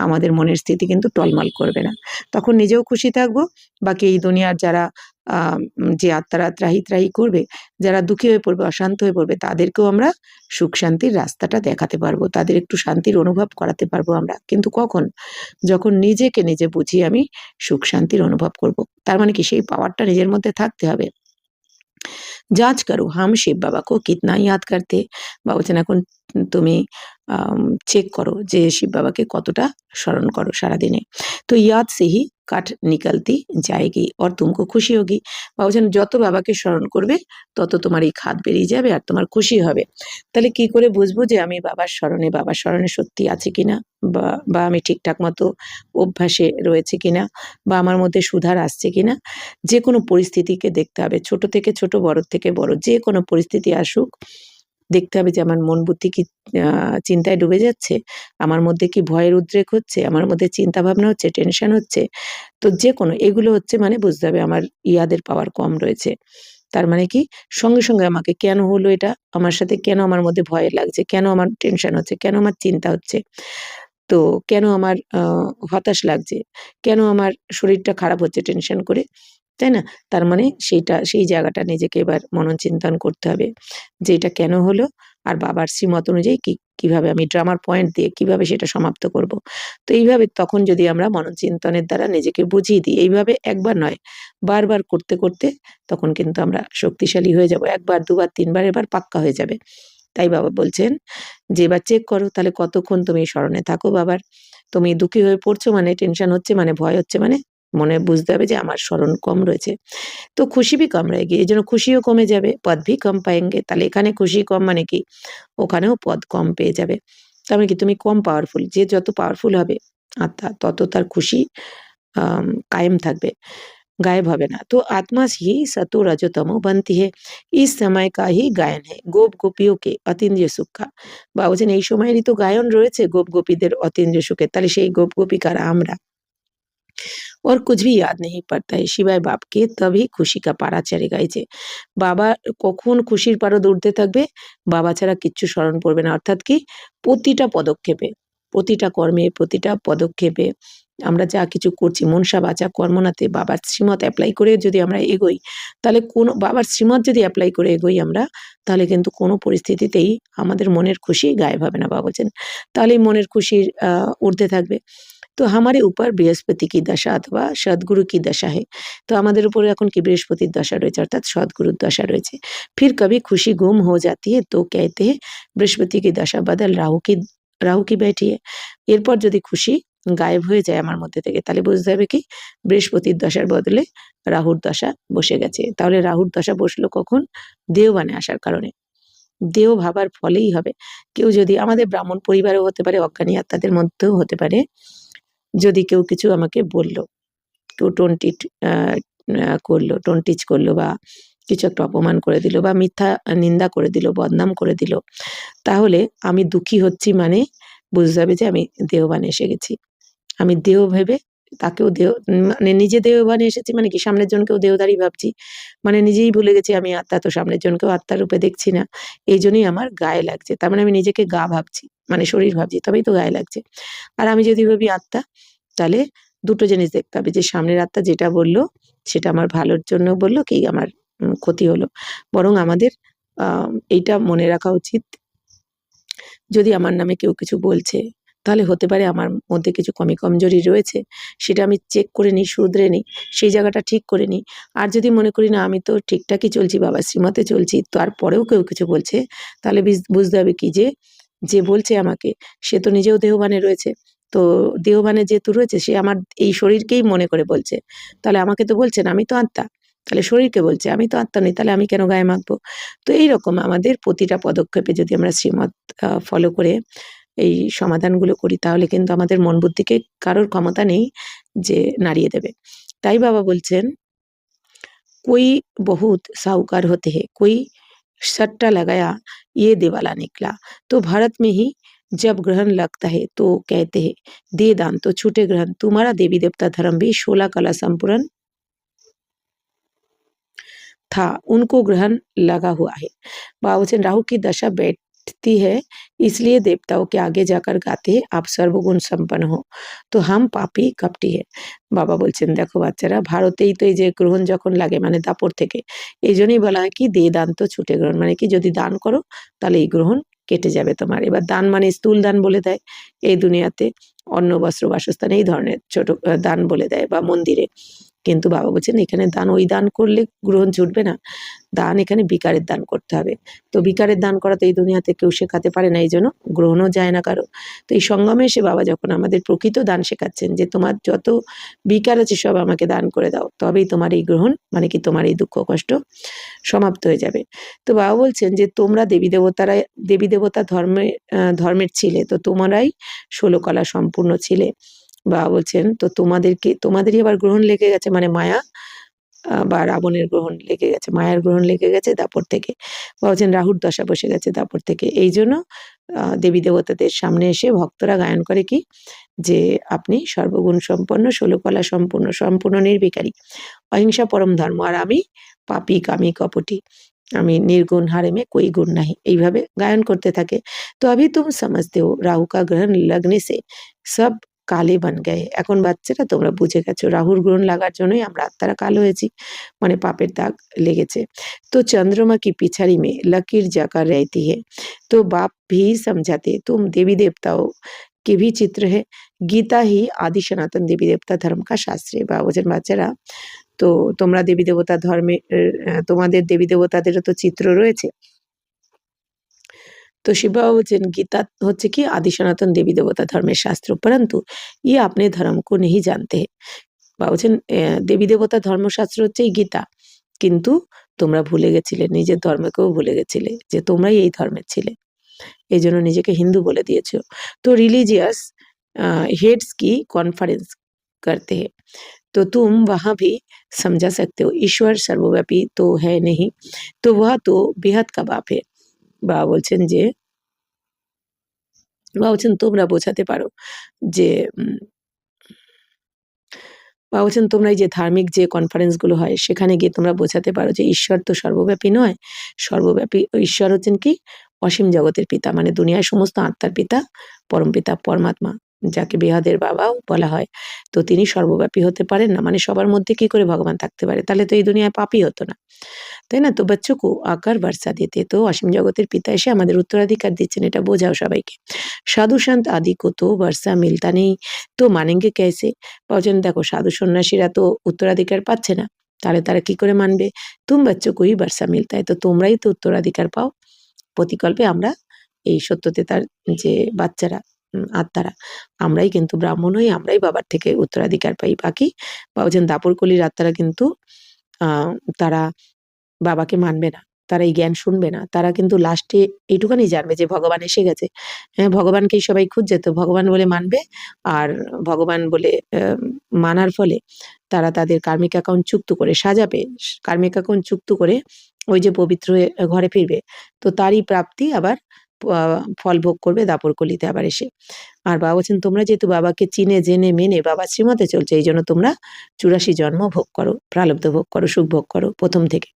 আমাদের মনের স্থিতি কিন্তু টলমল করবে না। তখন নিজেও খুশি থাকবো, বাকি এই দুনিয়ার যারা যে আত্মারা ত্রাহি ত্রাহি করবে, যারা দুঃখী হয়ে পড়বে, অশান্ত হয়ে পড়বে, তাদেরকেও আমরা সুখ শান্তির রাস্তাটা দেখাতে পারবো, তাদের একটু শান্তির অনুভব করাতে পারবো আমরা। কিন্তু কখন, যখন নিজেকে নিজে বুঝিয়ে আমি সুখ শান্তির অনুভব করব। তার মানে কি, সেই পাওয়ারটা নিজের মধ্যে থাকতে হবে। जांच करो हम शिव बाबा को कितना याद करते। বাবা বলছেন এখন তুমি চেক করো যে শিব বাবাকে কতটা স্মরণ করো সারাদিনে। তো याद से ही কাঠ নিকালতি যায়গি और तुमको খুশি होगी। বাবা বলছেন যত বাবাকে স্মরণ করবে তত তোমার এই খাদ বেরিয়ে যাবে আর তোমার খুশি হবে। তাহলে কি করে বুঝবো যে আমি বাবার স্মরণে সত্যি আছে কিনা, বা আমি ঠিকঠাক মতো অভ্যাসে রয়েছে কিনা, বা আমার মধ্যে সুধার আসছে কিনা। যে কোনো পরিস্থিতিকে দেখতে হবে, ছোট থেকে ছোট, বড় থেকে বড়, যে কোনো পরিস্থিতি আসুক, দেখতে হবে যে আমার মন বুদ্ধি কি চিন্তায় ডুবে যাচ্ছে, আমার মধ্যে কি ভয়ের উদ্রেক হচ্ছে, আমার মধ্যে চিন্তা ভাবনা হচ্ছে, টেনশন হচ্ছে। তো যে কোনো এগুলো হচ্ছে মানে বুঝতে হবে আমার ইয়াদের পাওয়ার কম রয়েছে। তার মানে কি, সঙ্গে সঙ্গে আমাকে কেন হলো এটা, আমার সাথে কেন আমার মধ্যে ভয় লাগছে, কেন আমার টেনশন হচ্ছে, কেন আমার চিন্তা হচ্ছে, তো কেন আমার হতাশ লাগছে, কেন আমার শরীরটা খারাপ হচ্ছে টেনশন করে, তাই না? তার মানে সেই জায়গাটা নিজেকে এবার মনন চিন্তন করতে হবে যে এটা কেন হলো, আর বাবার শ্রীমত অনুযায়ী কিভাবে আমি ড্রামার পয়েন্ট দিয়ে কিভাবে সেটা সমাপ্ত করব। তো এইভাবে তখন যদি আমরা মনন চিন্তনের দ্বারা নিজেকে বুঝিয়ে দিই, এইভাবে একবার নয়, বারবার করতে করতে তখন কিন্তু আমরা শক্তিশালী হয়ে যাব। একবার, দুবার, তিনবার, এবার পাক্কা হয়ে যাবে। তাই বাবা বলছেন যে এবার চেক করো তাহলে কতক্ষণ তুমি স্মরণে থাকো বাবার। তুমি দুঃখী হয়ে পড়ছো মানে, টেনশন হচ্ছে মানে, ভয় হচ্ছে মানে, মনে বুঝতে হবে যে আমার স্মরণ কম রয়েছে। তো খুশি भी कम रहेगी, এই জন্য খুশিও কমে যাবে, পদ भी कम पाएंगे। তাহলে এখানে খুশি কম মানে কি, ওখানেও পদ কম পেয়ে যাবে। তার মানে কি, তুমি কম পাওয়ারফুল, যে যত পাওয়ারফুল হবে আত্মা তত তার খুশি কায়েম থাকবে, गायब হবে না। तो आत्मा ही सतो रजोतमो बनती है, इस समय का ही गायन है गोप गोपियों के अतीन्द्रिय सुख का। বা বলছেন এই সময়েরই তো গায়ন রয়েছে গোপ গোপীদের অতীন্দ্রিয় সুখে। তাহলে সেই গোপ গোপিকারা আমরা। और कुछ भी याद नहीं पड़ता है शिवाय बाप के, तभी खुशी का पारा चढ़ेगा। এই যে বাবা কখন খুশির পারদ উঠতে থাকবে, বাবা ছাড়া কিচ্ছু স্মরণ পড়বে না। অর্থাৎ কি, প্রতিটা পদক্ষেপে, প্রতিটা কর্মে, প্রতিটা পদক্ষেপে আমরা যা কিছু করছি মনসা বাচা কর্মনাতে বাবার শ্রীমত অ্যাপ্লাই করে যদি আমরা এগোই, তাহলে কোনো বাবার শ্রীমত যদি অ্যাপ্লাই করে এগোই আমরা, তাহলে কিন্তু কোনো পরিস্থিতিতেই আমাদের মনের খুশি গায়েব হবে না। বাবা বলছেন তাহলেই মনের খুশির ঊর্ধ্বে থাকবে। तो हमारे ऊपर बृहस्पति की दशा अथवा सद्गुरु की दशा है। तो আমাদের উপরে এখন কি বৃহস্পতির দশা রয়েছে, অর্থাৎ সদ্গুরুর দশা রয়েছে। फिर कभी खुशी गुम हो जाती है तो कहते हैं বৃহস্পতি की दशा बदल রাহু কি बैठी है। এরপর যদি খুশি গায়েব হয়ে যায় আমার মধ্যে থেকে, তাহলে বুঝতে হবে কি বৃহস্পতির দশার বদলে রাহুর দশা বসে গেছে। তাহলে রাহুর দশা বসলো কখন? দেওবানে আসার কারণে। দেহ ভাবার ফলেই হবে। কেউ যদি আমাদের ব্রাহ্মণ পরিবারেও হতে পারে, অজ্ঞানী আত্মাদের মধ্যেও হতে পারে, যদি কেউ কিছু আমাকে বলল, কেউ করলো, টোন-টিচ করলো বা কিছু একটা অপমান করে দিল বা মিথ্যা নিন্দা করে দিল, বদনাম করে দিল, তাহলে আমি দুঃখী হচ্ছি মানে বুঝতে হবে যে আমি দেহবানে এসে গেছি। আমি দেহ ভেবে তাকেও মানে নিজে দেহবানে এসেছি মানে কি সামনের জনকেও দেহধারী ভাবছি। মানে নিজেই ভুলে গেছি আমি আত্মা, তো সামনের জনকেও আত্মার রূপে দেখছি না। এইজন্যই আমার গায়ে লাগছে। তার মানে আমি নিজেকে গা ভাবছি, মানে শরীর ভাবছি, তবেই তো গায়ে লাগছে। আর আমি যদি ভাবি আত্মা, তাহলে দুটো জিনিস দেখতে হবে যে সামনের আত্মা যেটা বলল সেটা আমার ভালোর জন্য বলল কি আমার ক্ষতি হলো। বরং আমাদের এইটা মনে রাখা উচিত, যদি আমার নামে কেউ কিছু বলছে, তাহলে হতে পারে আমার মধ্যে কিছু কমজোরি রয়েছে। সেটা আমি চেক করে নিই, শুধরে নিই, সেই জায়গাটা ঠিক করে নিই। আর যদি মনে করি না আমি তো ঠিকঠাকই চলছি, বাবার শ্রীমতে চলছি, তারপরেও কেউ কিছু বলছে, তাহলে বুঝতে হবে কি যে বলছে আমাকে সে তো নিজেও দেহবানে রয়েছে। তো দেহবানে যেহেতু রয়েছে সে আমার এই শরীরকেই মনে করে বলছে। তাহলে আমাকে তো বলছে না, আমি তো আত্মা। তাহলে শরীরকে বলছে, আমি তো আত্মা নই, তাহলে আমি কেন গায়ে মাখবো? তো এইরকম আমাদের প্রতিটা পদক্ষেপে যদি আমরা শ্রীমত ফলো করে এই সমাধানগুলো করি, তাহলে কিন্তু আমাদের মন বুদ্ধিকে কারোর ক্ষমতা নেই যে নাড়িয়ে দেবে। তাই বাবা বলছেন, कोई बहुत साहूकार होते हैं, कोई सट्टा लगाया ये दिवाला निकला। तो भारत में ही जब ग्रहण लगता है तो कहते हैं दे दान तो छूटे ग्रहण। तुम्हारा देवी देवता धर्म भी 16 कला संपूर्ण था, उनको ग्रहण लगा हुआ है। बाबा বলছেন राहु की दशा बैठती है, इसलिए देवताओं के आगे जाकर गाते हैं आप सर्वगुण संपन्न हो, तो हम पापी कपटी है। বাবা বলছেন দেখো বাচ্চারা, ভারতেই তো এই যে গ্রহণ যখন লাগে মানে দাপর থেকে, এই জন্যই বলা হয় কি দে দান তো ছুটে গ্রহণ, মানে কি যদি দান করো তাহলে এই গ্রহণ কেটে যাবে তোমার। এবার দান মানে স্থূল দান বলে দেয় এই দুনিয়াতে, অন্ন বস্ত্র বাসস্থান এই ধরনের ছোট দান বলে দেয় বা মন্দিরে। কিন্তু বাবা বলছেন এখানে দান ওই দান করলে গ্রহণ ছুটবে না, দান এখানে বিকারের দান করতে হবে। তো বিকারের দান করা তো এই দুনিয়াতে কেউ শেখাতে পারে না, এই জন্য গ্রহণও যায় না কারো। তো এই সঙ্গমে এসে বাবা যখন আমাদের প্রকৃত দান শেখাচ্ছেন যে তোমার যত বিকার আছে সব আমাকে দান করে দাও, তবেই তোমার এই গ্রহণ মানে কি তোমার এই দুঃখ কষ্ট সমাপ্ত হয়ে যাবে। তো বাবা বলছেন যে তোমরা দেবী দেবতা ধর্মের ছিলে, তো তোমরাই 16 কলা সম্পূর্ণ ছিলে। বাবা বলছেন তো তোমাদেরই আবার গ্রহণ লেগে গেছে, মানে মায়া বা রাবণের গ্রহণ লেগে গেছে, মায়ার গ্রহণ লেগে গেছে দাপর থেকে। বাবা বলছেন রাহুর দশা বসে গেছে দাপর থেকে। এই জন্য দেবী দেবতাদের সামনে এসে ভক্তরা গায়ন করে কি যে আপনি সর্বগুণ সম্পন্ন, 16 কলা সম্পূর্ণ, সম্পূর্ণ নির্বিকারী, অহিংসা পরম ধর্ম, আর আমি পাপী কামী কপটি, আমি নির্গুণ হারে মে কোই গুণ নাহি, এইভাবে গায়ন করতে থাকে। তো अभी तुम समझते हो राहु का ग्रहण लगने से सब কালে বান গায়ে। এখন বাচ্চারা তোমরা বুঝে গেছো রাহুর গ্রহণ লাগার জন্যই আমরা আত্মারা কালো হয়েছি, মানে পাপের দাগ লেগেছে। তো চন্দ্रमा की पिछाड़ी में लकीर जाकर रहती है, तो बाप भी समझाते तुम देवी देवताओं के भी चित्र है, गीता ही आदि सनातन देवी देवता धर्म का शास्त्र है। বা বলছেন বাচ্চারা, তো তোমরা দেবী দেবতা ধর্মে তোমাদের দেবী দেবতাদেরও তো চিত্র রয়েছে। तो शिव बाबा बोलছেন गीता হচ্ছে কি आदि सनातन देवी देवता धर्मेर शास्त्र, परंतु ये अपने धर्म को नहीं जानते हैं। বাবা বলছেন দেবী দেবতা ধর্মশাস্ত্র হচ্ছে এই গীতা, কিন্তু তোমরা ভুলে গেছিলে, নিজের ধর্মকেও ভুলে গেছিলে যে তোমরাই এই ধর্মের ছিলে, এই জন্য নিজেকে হিন্দু বলে দিয়েছো। তো रिलीजियस हेड्स की कॉन्फ्रेंस करते हैं, तो तुम वहाँ भी समझा सकते हो ईश्वर सर्वव्यापी तो है नहीं, तो वह तो बेहद का बाप है। বাবা বলছেন যে বাবা বলছেন তোমরা বোঝাতে পারো যে বাবা বলছেন তোমরা এই যে ধার্মিক যে কনফারেন্স গুলো হয় সেখানে গিয়ে তোমরা বোঝাতে পারো যে ঈশ্বর তো সর্বব্যাপী নয়, সর্বব্যাপী ঈশ্বর হচ্ছেন কি অসীম জগতের পিতা, মানে দুনিয়ার সমস্ত আত্মার পিতা, পরম পিতা পরমাত্মা, যাকে বেহাদের বাবাও বলা হয়। তো তিনি সর্বব্যাপী হতে পারেন না, মানে সবার মধ্যে কি করে ভগবান থাকতে পারে? তাহলে তো এই দুনিয়ায় পাপই হতো না। তাই না? তো বাচ্চো কো আকার বর্ষা দেতে, তো অসীম জগতের পিতা এসে আমাদের উত্তরাধিকার দিচ্ছেন, এটা বোঝাও সবাইকে। সাধু সন্ত আদি কো তো বর্ষা মিলতা নেই, তো মানেঙ্গে ক্যাসে? বলছেন দেখো সাধু সন্ন্যাসীরা তো উত্তরাধিকার পাচ্ছে না, তাহলে তারা কি করে মানবে? তুম বাচ্চো কোই বর্ষা মিলতা হয়, তো তোমরাই তো উত্তরাধিকার পাও। প্রতিকল্পে আমরা এই সত্যতেতার যে বাচ্চারা, আত্মারা, আমরাই কিন্তু ব্রাহ্মণ হই, আমরাই বাবার থেকে উত্তরাধিকার পাই। বাকি বলছেন দাপরকলির আত্মারা কিন্তু তারা বাবাকে মানবে না, তারা এই জ্ঞান শুনবে না, তারা কিন্তু লাস্টে এইটুখানি জানবে যে ভগবান এসে গেছে। হ্যাঁ, ভগবানকেই সবাই খুঁজছে, তো ভগবান বলে মানবে। আর ভগবান বলে মানার ফলে তারা তাদের কার্মিক অ্যাকাউন্ট চুক্ত করে সাজাবে, কার্মিক অ্যাকাউন্ট চুক্ত করে ওই যে পবিত্র হয়ে ঘরে ফিরবে, তো তারই প্রাপ্তি আবার ফল ভোগ করবে দাপরকলিতে আবার এসে। আর বাবা বলছেন তোমরা যেহেতু বাবাকে চিনে জেনে মেনে বাবার শ্রীমতে চলছে, এই জন্য তোমরা 84 জন্ম ভোগ করো, প্রারব্ধ ভোগ করো, সুখ ভোগ করো প্রথম থেকে।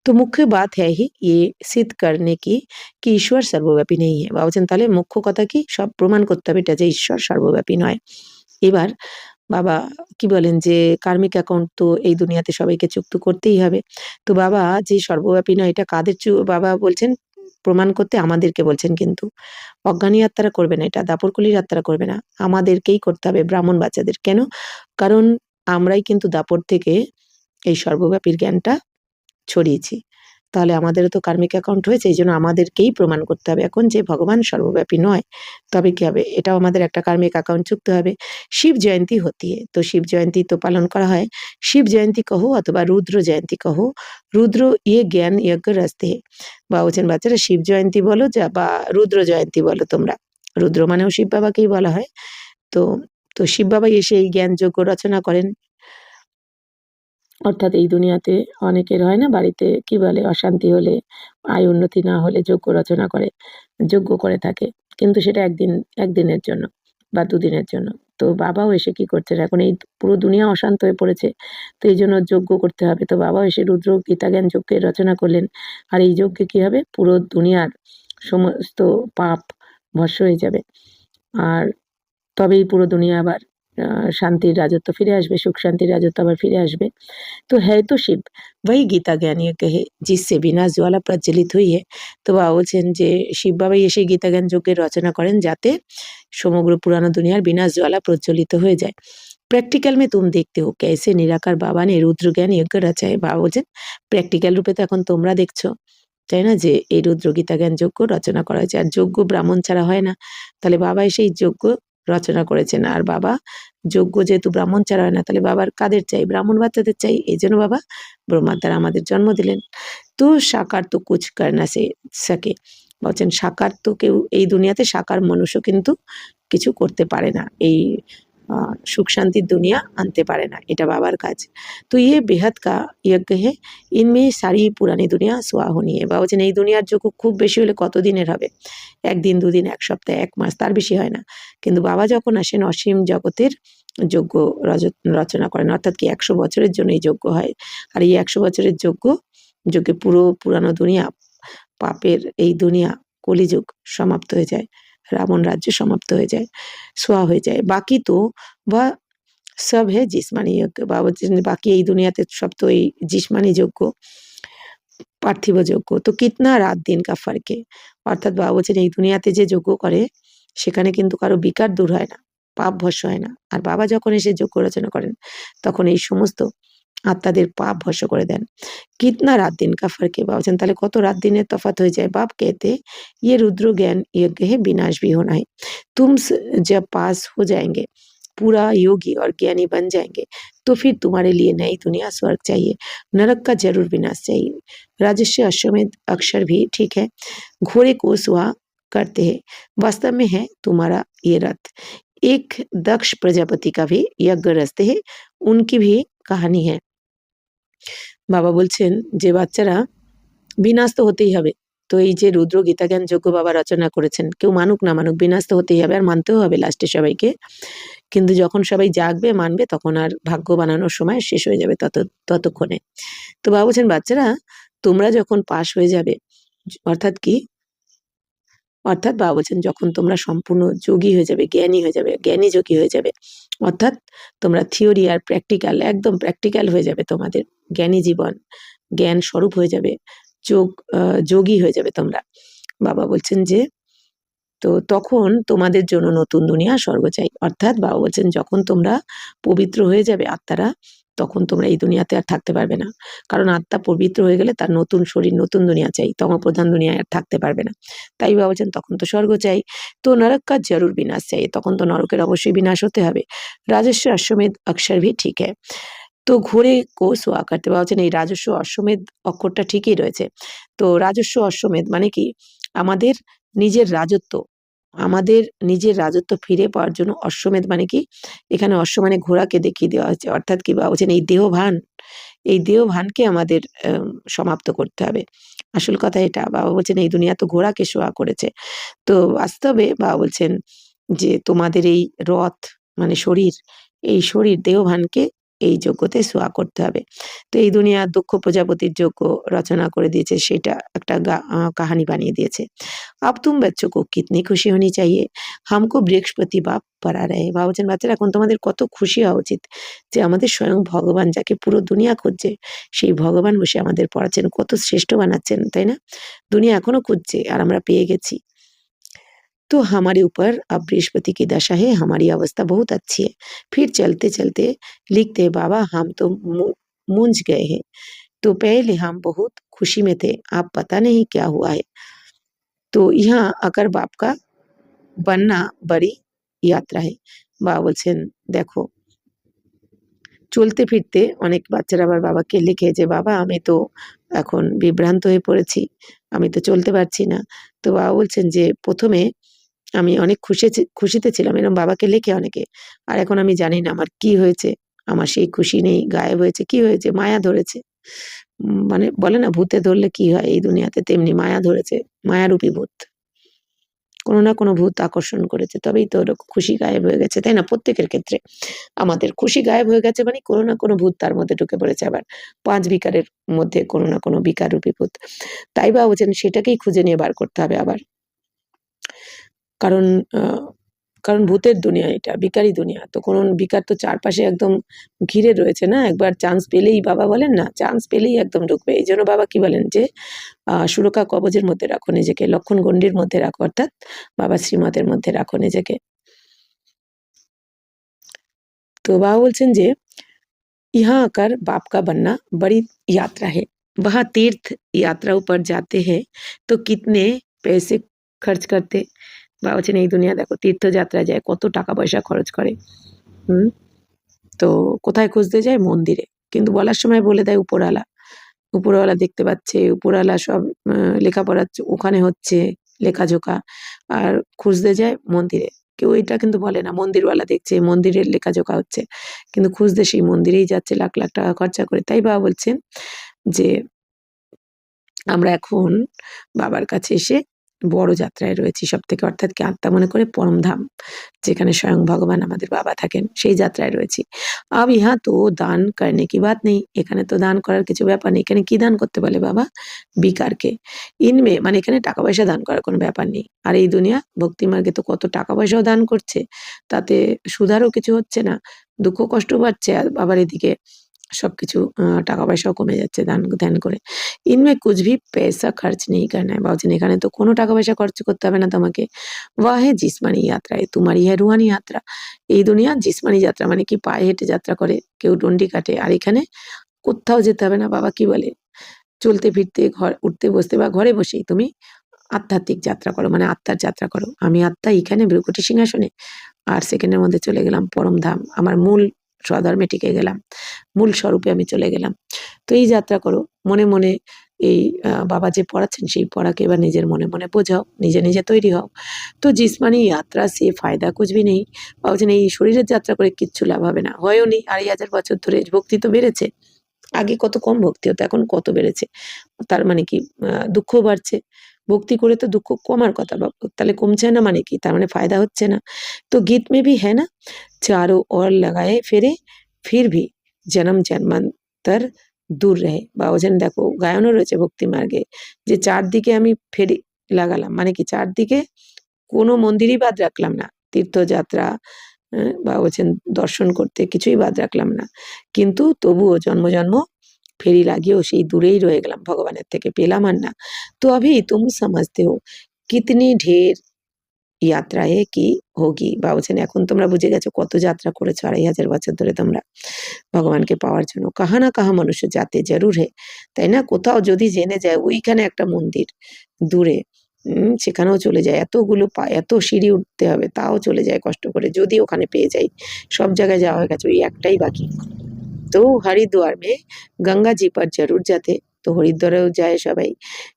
तो मुख्य बात है ही ये सिद्ध करने की कि ঈশ্বর সর্বব্যাপী নেই। বাবা বলছেন তাহলে মুখ্য কথা কি? সব প্রমাণ করতে হবে এটা যে ঈশ্বর সর্বব্যাপী নয়। এবার বাবা কি বলেন যে কার্মিক অ্যাকাউন্ট তো এই দুনিয়াতে সবাইকে চুক্ত করতেই হবে। তো বাবা যে সর্বব্যাপী নয় এটা কাদের বাবা বলছেন প্রমাণ করতে আমাদেরকে বলছেন কিন্তু। অজ্ঞানী আত্মারা করবে না এটা, দাপরকলির আত্মারা করবে না। আমাদেরকেই করতে হবে, ব্রাহ্মণ বাচ্চাদের। কেন? কারণ আমরাই কিন্তু দাপর থেকে এই সর্বব্যাপীর জ্ঞানটা ছড়িয়েছি। তাহলে আমাদেরও তো কার্মিক অ্যাকাউন্ট হয়েছে, এইজন্য আমাদেরকেই প্রমাণ করতে হবে এখন যে ভগবান সর্বব্যাপী নয়। তবে কি হবে? এটাও আমাদের একটা কার্মিক অ্যাকাউন্ট চুকতে হবে। শিব জয়ন্তী হতি है, তো শিব জয়ন্তী তো পালন করা হয়। শিব জয়ন্তী কহো অথবা রুদ্র জয়ন্তী কহো, রুদ্র ইয়ে জ্ঞান যজ্ঞ রাস্তে है। বা বলছেন বাচ্চারা শিব জয়ন্তী বলো যা বা রুদ্র জয়ন্তী বলো তোমরা। রুদ্র মানেও শিব বাবাকেই বলা হয়। তো তো শিব বাবাই এসে এই জ্ঞান যজ্ঞ রচনা করেন। অর্থাৎ এই দুনিয়াতে অনেকের হয় না বাড়িতে কি বলে অশান্তি হলে, আয় উন্নতি না হলে যজ্ঞ রচনা করে, যজ্ঞ করে থাকে। কিন্তু সেটা একদিনের জন্য বা দুদিনের জন্য। তো বাবাও এসে কি করছেন এখন এই পুরো দুনিয়া অশান্ত হয়ে পড়েছে। তো এইজন্য যজ্ঞ করতে হবে। তো বাবাও এসে রুদ্র গীতাজ্ঞান যজ্ঞের রচনা করলেন। আর এই যজ্ঞে কি হবে? পুরো দুনিয়ার সমস্ত পাপ ভস্ম হয়ে যাবে। আর তবেই পুরো দুনিয়া আবার শান্তির রাজত্ব ফিরে আসবে, সুখ শান্তির রাজত্ব আবার ফিরে আসবে। तो है तो शिव वही गीता ज्ञान ये कहे जिससे বিনাশ জ্বালা প্রজ্বলিত हुई है। তো বাবা বলছেন যে শিব বাবাই এসে গীতা জ্ঞান যজ্ঞের রচনা করেন যাতে সমগ্র পুরানো দুনিয়ার বিনাশ জ্বালা প্রজ্বলিত হয়ে যায়। প্র্যাকটিক্যাল में तुम देखते हो कैसे निराकार बाबा ने रुद्र ज्ञान यज्ञ रचा है। বাবা বলছেন প্র্যাকটিক্যাল রূপে তো এখন তোমরা দেখছো, তাই না? যে এই রুদ্র গীতা জ্ঞান যজ্ঞ রচনা করা হয়েছে। আর যজ্ঞ ব্রাহ্মণ ছাড়া হয় না। তাহলে বাবা এসে এই যজ্ঞ রচনা করেছেন। আর বাবা যজ্ঞ যেহেতু ব্রাহ্মণ ছাড়া হয় না, তাহলে বাবার কাদের চাই? ব্রাহ্মণ বাচ্চাদের চাই। এইজন্য বাবা ব্রহ্মার দ্বারা আমাদের জন্ম দিলেন। তো সাকার তো কুছ কর না সকে। বলছেন সাকার তো কেউ এই দুনিয়াতে সাকার মনুষ্য কিন্তু কিছু করতে পারে না। এই সুখ শান্তির দুনিয়া আনতে পারে না। এটা বাবার কাজ। তো ইয়ে বেহাদ কা যজ্ঞ হে, ইনমে সারি পুরানি দুনিয়া সোয়া হোনি है। বাবা বলছেন এই দুনিয়ার যজ্ঞ খুব বেশি হলে কত দিনের হবে? ১ দিন, ২ দিন, ১ সপ্তাহ, ১ মাস, তার বেশি হয় না। কিন্তু বাবা যখন আসেন অসীম জগতের যজ্ঞ রচনা করেন, অর্থাৎ কি ১০০ বছরের জন্য এই যজ্ঞ হয়। আর এই ১০০ বছরের যজ্ঞে পুরো পুরানো দুনিয়া, পাপের এই দুনিয়া, কলিযুগ সমাপ্ত হয়ে যায়। রাবণ রাজ্য সমাপ্ত হয়ে যায়, সোয়া হয়ে যায়। বাকি তো বা সব হে জিসমানি যজ্ঞ। বাবা বলছেন বাকি এই দুনিয়াতে সব তো এই জিসমানি যজ্ঞ, পার্থিব যজ্ঞ। তো কিতনা রাত দিন কা ফর্ক है। অর্থাৎ বাবা বলছেন এই দুনিয়াতে যে যজ্ঞ করে সেখানে কিন্তু কারো বিকার দূর হয় না, পাপ ভস্ম হয় না। আর বাবা যখন এসে যজ্ঞ রচনা করেন তখন এই সমস্ত আত্মাদের পাপ ভস্ম করে দেন। কিতনা রাত দিন কা ফর্ক है। বাবা বলছেন তাহলে কত রাত দিনের তফাৎ হয়ে যায়। বাপ कहते ये रुद्र ज्ञान यज्ञ है, विनाश भी होना है। तुम जब पास हो जाएंगे, पूरा योगी और ज्ञानी बन जाएंगे, तो फिर तुम्हारे लिए नई दुनिया स्वर्ग चाहिए, नरक का जरूर विनाश चाहिए। राजस्व अश्वमेध अक्षर भी ठीक है, घोड़े को सुहा करते हैं। वास्तव में है तुम्हारा ये रथ। एक दक्ष प्रजापति का भी यज्ञ रचते हैं, उनकी भी कहानी है। বাবা বলছেন যে বাচ্চারা বিনাশ তো হতেই হবে। তো এই যে রুদ্র গীতাজ্ঞান যজ্ঞ বাবা রচনা করেছেন, কেউ মানুক না মানুক বিনাশ তো হতেই হবে, আর মানতেও হবে লাস্টে সবাইকে। কিন্তু যখন সবাই জাগবে মানবে তখন আর ভাগ্য বানানোর সময় শেষ হয়ে যাবে ততক্ষণে। তো বাবা বলছেন বাচ্চারা তোমরা যখন পাশ হয়ে যাবে, অর্থাৎ কি? অর্থাৎ বাবা বলছেন যখন তোমরা সম্পূর্ণ যোগী হয়ে যাবে, জ্ঞানী হয়ে যাবে, জ্ঞানী যোগী হয়ে যাবে, অর্থাৎ তোমরা থিওরি আর প্র্যাকটিক্যাল, একদম প্র্যাকটিক্যাল হয়ে যাবে তোমাদের জ্ঞানী জীবন, জ্ঞান স্বরূপ হয়ে যাবে, যোগী হয়ে যাবে তোমরা। বাবা বলছেন যে তো তখন তোমাদের জন্য নতুন দুনিয়া স্বর্গ চাই। অর্থাৎ বাবা বলছেন যখন তোমরা পবিত্র হয়ে যাবে আত্মারা, তখন তোমরা এই দুনিয়াতে আর থাকতে পারবে না। কারণ আত্মা পবিত্র হয়ে গেলে তার নতুন শরীর, নতুন দুনিয়া চাই, তমপ্রধান দুনিয়ায় আর থাকতে পারবে না। তাই বাবা বলছেন তখন তো স্বর্গ চাই। তো নরক কা জরুর বিনাশ চাই, তখন তো নরকের অবশ্যই বিনাশ হতে হবে। রাজস্ব অশ্বমেধ অক্ষর ভি ঠিক है। তো ঘোরে কোষ ওয়া করতে, বাবা বলছেন এই রাজস্ব অশ্বমেধ অক্ষরটা ঠিকই রয়েছে। তো রাজস্ব অশ্বমেধ মানে কি, আমাদের নিজের রাজত্ব, আমাদের নিজের রাজত্ব ফিরে পাওয়ার জন্য অশ্বমেধ মানে কি, এখানে অশ্ব মানে ঘোড়াকে দেখিয়ে দেওয়া হচ্ছে। অর্থাৎ কি বাবা বলছেন এই দেহভান, এই দেহভানকে আমাদের সমাপ্ত করতে হবে। আসল কথা এটা, বাবা বলছেন এই দুনিয়া তো ঘোড়াকে শোয়া করেছে। তো বাস্তবে বাবা বলছেন যে তোমাদের এই রথ মানে শরীর, এই শরীর দেহভানকে এই যজ্ঞতে শোয়া করতে হবে। তো এই দুনিয়া দক্ষ প্রজাপতির যজ্ঞ রচনা করে দিয়েছে, সেটা একটা কাহানি বানিয়ে দিয়েছে। अब तुम बच्चों को कितनी खुशी होनी चाहिए, हमको বৃহস্পতি বাপ পড়া रहे। বাবা বলছেন বাচ্চারা এখন তোমাদের কত খুশি হওয়া উচিত যে আমাদের স্বয়ং ভগবান, যাকে পুরো দুনিয়া খুঁজছে, সেই ভগবান বসে আমাদের পড়াচ্ছেন, কত শ্রেষ্ঠ বানাচ্ছেন, তাই না? দুনিয়া এখনো খুঁজছে আর আমরা পেয়ে গেছি। तो हमारे ऊपर अब बृहस्पति की दशा है, हमारी अवस्था बहुत अच्छी है। फिर चलते चलते लिखते बाबा हम तो मूंझ गए हैं, तो पहले हम बहुत खुशी में थे, अब पता नहीं क्या हुआ है। तो यहाँ आकर बाप का बनना बड़ी यात्रा है। বাবা বলছেন দেখো, চলতে ফিরতে অনেক বাচ্চারা আবার বাবাকে লিখে যে বাবা আমি তো এখন বিভ্রান্ত হয়ে পড়েছি, আমি তো চলতে পারছি না। তো বাবা বলছেন যে প্রথমে আমি অনেক খুশিতে ছিলাম, এরকম বাবাকে লেখে অনেকে। আর এখন আমি জানি না আমার কি হয়েছে, আমার সেই খুশি নেই, গায়েব হয়েছে, কি হয়েছে, মায়া ধরেছে। মানে বলে না ভূতে ধরলে কি হয় এই দুনিয়াতে, তেমনি মায়া ধরেছে, মায়ারূপী ভূত। কোনো না কোনো ভূত আকর্ষণ করেছে, তবেই তো ওর খুশি গায়েব হয়ে গেছে, তাই না? প্রত্যেকের ক্ষেত্রে আমাদের খুশি গায়েব হয়ে গেছে মানে কোনো না কোনো ভূত তার মধ্যে ঢুকে পড়েছে। আবার ৫ বিকারের মধ্যে কোনো না কোনো বিকাররূপী ভূত। তাই বাবা বলছেন সেটাকেই খুঁজে নিয়ে বার করতে হবে আবার। কারণ কারণ ভূতের দুনিয়া এটা, বিকারী দুনিয়া। তো কোন বিকার তো চারপাশে একদম ঘিরে রয়েছে না, একবার চান্স পেলেই বাবা বলেন না, চান্স পেলেই একদম ঢুকবে। এইজন্য বাবা কি বলেন যে সুরক্ষা কবচের মধ্যে রাখো নিজেকে, লক্ষণ গণ্ডির মধ্যে রাখো, অর্থাৎ বাবা শ্রীমতের মধ্যে রাখো নিজেকে। তো বাবা বলছেন যে यहाँ आकर बाप का बनना बड़ी यात्रा है। वहाँ तीर्थ यात्राओं पर जाते हैं तो कितने पैसे खर्च करते। বাবা বলছেন এই দুনিয়া দেখো তীর্থযাত্রা যায়, কত টাকা পয়সা খরচ করে। হুম, তো কোথায় খুঁজতে যায়? মন্দিরে। কিন্তু বলার সময় বলে দেয় উপরওয়ালা। উপরওয়ালা দেখতে পাচ্ছে, উপরওয়ালা সব লেখাপড়া ওখানে হচ্ছে, লেখাজোখা। আর খুঁজতে যায় মন্দিরে। কেউ এটা কিন্তু বলে না, মন্দিরওয়ালা দেখছে, মন্দিরের লেখাজোখা হচ্ছে। কিন্তু খুঁজতে সেই মন্দিরেই যাচ্ছে লাখ, লাখ টাকা খরচা করে। তাই বাবা বলছেন যে আমরা এখন বাবার কাছে এসে বড় যাত্রায় রয়েছি সবথেকে, অর্থাৎ কি আত্মা মনে করে পরমধাম, যেখানে স্বয়ং ভগবান আমাদের বাবা থাকেন, সেই যাত্রায় রয়েছি। আব ইহা তো দান করনে কি বাত নেই, এখানে তো দান করার কিছু ব্যাপার নেই। এখানে কি দান করতে বলে বাবা? বিকারকে। ইনমে মানে এখানে টাকা পয়সা দান করার কোনো ব্যাপার নেই। আর এই দুনিয়া ভক্তি মার্গে তো কত টাকা পয়সাও দান করছে, তাতে সুধারও কিছু হচ্ছে না, দুঃখ কষ্ট পাচ্ছে। আর আবার এদিকে সবকিছু টাকা পয়সাও কমে যাচ্ছে ধ্যান করে। इनमें कुछ भी पैसा खर्च नहीं करना है। বাবা বলছেন এখানে তো কোনো টাকা পয়সা খরচ করতে হবে না তোমাকে। वह है जिस्मानी यात्रा, तुम्हारी है रूहानी यात्रा। এই দুনিয়া জিসমানি যাত্রা মানে কি পায়ে হেঁটে যাত্রা করে, কেউ ডন্ডি কাটে। আর এখানে কোথাও যেতে হবে না। বাবা কি বলে? চলতে ফিরতে উঠতে বসতে বা ঘরে বসেই তুমি আধ্যাত্মিক যাত্রা করো, মানে আত্মার যাত্রা করো। আমি আত্মা এইখানে ভ্রূকুটি সিংহাসনে, আর সেকেন্ডের মধ্যে চলে গেলাম পরমধাম, আমার মূল স্বধর্মে টিকে গেলাম, মূল স্বরূপে আমি চলে গেলাম। তো এই যাত্রা করো মনে মনে। এই বাবা যে পড়াচ্ছেন সেই পড়াকে এবার নিজের মনে মনে বোঝাও, নিজে নিজে তৈরি হও। তো জিসমানি যাত্রা সে ফায়দা কুছ ভি নেই। বাবা বলছেন এই শরীরের যাত্রা করে কিচ্ছু লাভ হবে না, হয়ও নি। ২,৫০০ বছর ধরে ভক্তি তো বেড়েছে, আগে কত কম ভক্তি হতো, এখন কত বেড়েছে। তার মানে কি দুঃখও বাড়ছে। ভক্তি করে তো দুঃখ কমার কথা, তাহলে কমছে না মানে কি? তার মানে ফায়দা হচ্ছে না। তো গীত মে ভি হ্যায় না, চারোं ओर लगाए फेरे फिर भी जन्म जन्माন্তর দূর রহে। বাবা বলছেন দেখো গায়নও রয়েছে ভক্তি মার্গে যে চারদিকে আমি ফেরি লাগালাম, মানে কি চারদিকে কোনো মন্দিরই বাদ রাখলাম না, তীর্থযাত্রা বাবা বলছেন দর্শন করতে কিছুই বাদ রাখলাম না, কিন্তু তবুও জন্ম জন্ম ফেরি লাগিয়েও সেই দূরেই রয়ে গেলাম, ভগবানের থেকে পেলাম আর না। তো अभी तुम समझते हो कितनी ढेर यात्राएं की होगी। বা বলছেন এখন তোমরা বুঝে গেছো কত যাত্রা করেছো 2500 বছর ধরে তোমরা ভগবানকে পাওয়ার জন্য। কাহা না কাহা মানুষ যাতে জরুর হে, তাই না? কোথাও যদি জেনে যায় ওইখানে একটা মন্দির দূরে, সেখানেও চলে যায়, এতগুলো এত সিঁড়ি উঠতে হবে তাও চলে যায় কষ্ট করে, যদি ওখানে পেয়ে যাই। সব জায়গায় যাওয়া হয়ে গেছে, ওই একটাই বাকি। তো হরিদ্বার মে গঙ্গা জি पर जरूर जाते। তো হরিদ্বারেও যায় সবাই।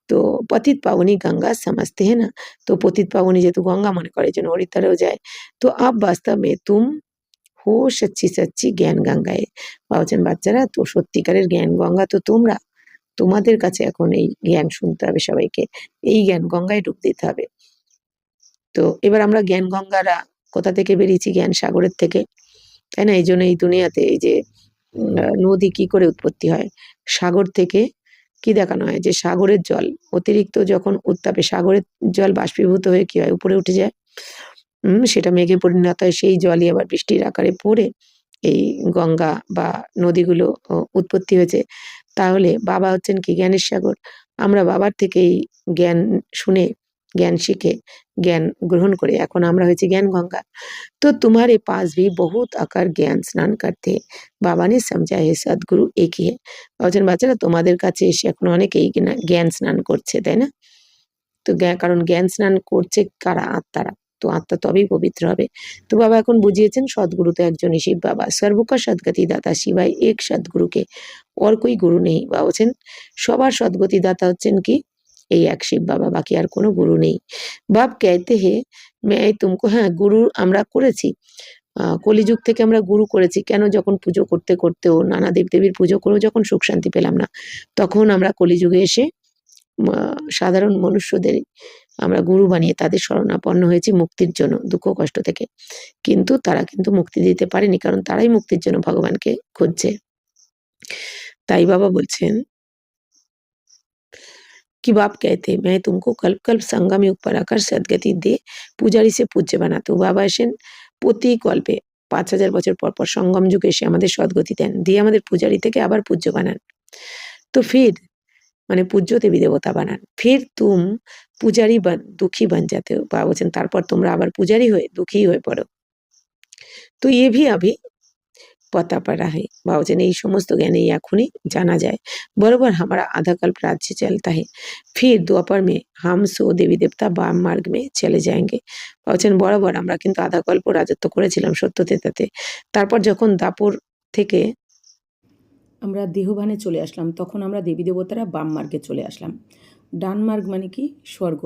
তো পতিত পাবনী গঙ্গা समझते हैं ना। তো পতিত পাবনী যেহেতু গঙ্গা মনে করে, যেন হরিদ্বারেও যায়। তো আব বাস্তব মে তুম হো সচ্চি সচ্চি জ্ঞান গঙ্গায়। বলছেন বাচ্চারা, তো সত্যিকারের জ্ঞান গঙ্গা তো তোমরা। তোমাদের কাছে এখন এই জ্ঞান শুনতে হবে সবাইকে, এই জ্ঞান গঙ্গায় ডুব দিতে হবে। তো এবার আমরা জ্ঞান গঙ্গারা কোথা থেকে বেরিয়েছি? জ্ঞান সাগরের থেকে, তাই না? এই জন্য এই দুনিয়াতে এই যে নদী কি করে উৎপত্তি হয়? সাগর থেকে। কি দেখানো হয়? যে সাগরের জল অতিরিক্ত যখন উত্তাপে সাগরের জল বাষ্পীভূত হয়ে কি হয়? উপরে উঠে যায়। সেটা মেঘে পরিণত হয়, সেই জলই আবার বৃষ্টির আকারে পড়ে এই গঙ্গা বা নদীগুলো উৎপত্তি হয়েছে। তাহলে বাবা হচ্ছেন কি? জ্ঞানের সাগর। আমরা বাবার থেকেই জ্ঞান শুনে, জ্ঞান শিখে, জ্ঞান গ্রহণ করে এখন আমরা হয়েছি জ্ঞান গঙ্গা। तो तुम्हारे पास भी बहुत आकर জ্ঞান স্নান করতে हैं। বাবা ने समझा है सदगुरु एक ही है। বলছেন বাচ্চারা, তোমাদের কাছে এসে এখন অনেকেই কিনা জ্ঞান স্নান করছে, তাই না? তো কারণ জ্ঞান স্নান করছে কারা? আত্মারা। তো আত্মা তবেই পবিত্র হবে। তো বাবা এখন বুঝিয়েছেন সদ্গুরু তো একজনই, শিব বাবা। সর্বকা সদ্গতি দাতা শিবায় এক সদ্গুরুকে और कोई गुरु नहीं। বাবা বলছেন সবার সদ্গতি দাতা হচ্ছেন কি? এই এক শিব বাবা, বাকি আর কোনো গুরু নেই। বাপ कहते हैं मैं तुमको, হ্যাঁ গুরু আমরা করেছি। কলিযুগ থেকে আমরা গুরু করেছি। কেন? যখন পুজো করতে করতেও নানা দেবদেবীর পুজো করেও যখন সুখ শান্তি পেলাম না, তখন আমরা কলিযুগে এসে সাধারণ মনুষ্যদের আমরা গুরু বানিয়ে তাদের শরণাপন্ন হয়েছি মুক্তির জন্য, দুঃখ কষ্ট থেকে। কিন্তু তারা কিন্তু মুক্তি দিতে পারেনি, কারণ তারাই মুক্তির জন্য ভগবানকে খুঁজছে। তাই বাবা বলছেন कि बाप कहते मैं तुमको कल्प कल्प संगम युग पर आकर सदगति दे পূজারি সে পূজ্য বানাতো। বাবা আসেন প্রতি কল্পে 5000 বছর পর পর সঙ্গম যুগে এসে আমাদের সদ্গতি দেন, দিয়ে আমাদের পূজারি থেকে আবার পূজ্য বানান। তো ফির মানে পূজ্য দেবী দেবতা বানান। ফির তুম পূজারি দুঃখী বান যাতে हो। বাবা বলছেন তারপর তোমরা আবার পূজারি হয়ে দুঃখী হয়ে পড়ো। তো ये भी अभी पता पड़ा है। बाबा বলছেন এই সমস্ত জ্ঞান এই এখনই জানা যায়। बरोबर हमारा आधा कल्प राज्य चलता है, फिर द्वापर में हम सो देवी देवता वाम मार्ग में चले जाएंगे। বাবা বলছেন বরাবর আমরা কিন্তু আধা কল্প রাজত্ব করেছিলাম সত্য তেতাতে। তারপর যখন দাপর থেকে আমরা দেহভানে চলে আসলাম, তখন আমরা দেবী দেবতারা বাম মার্গে চলে আসলাম। ডান মার্গ মানে কি? স্বর্গ,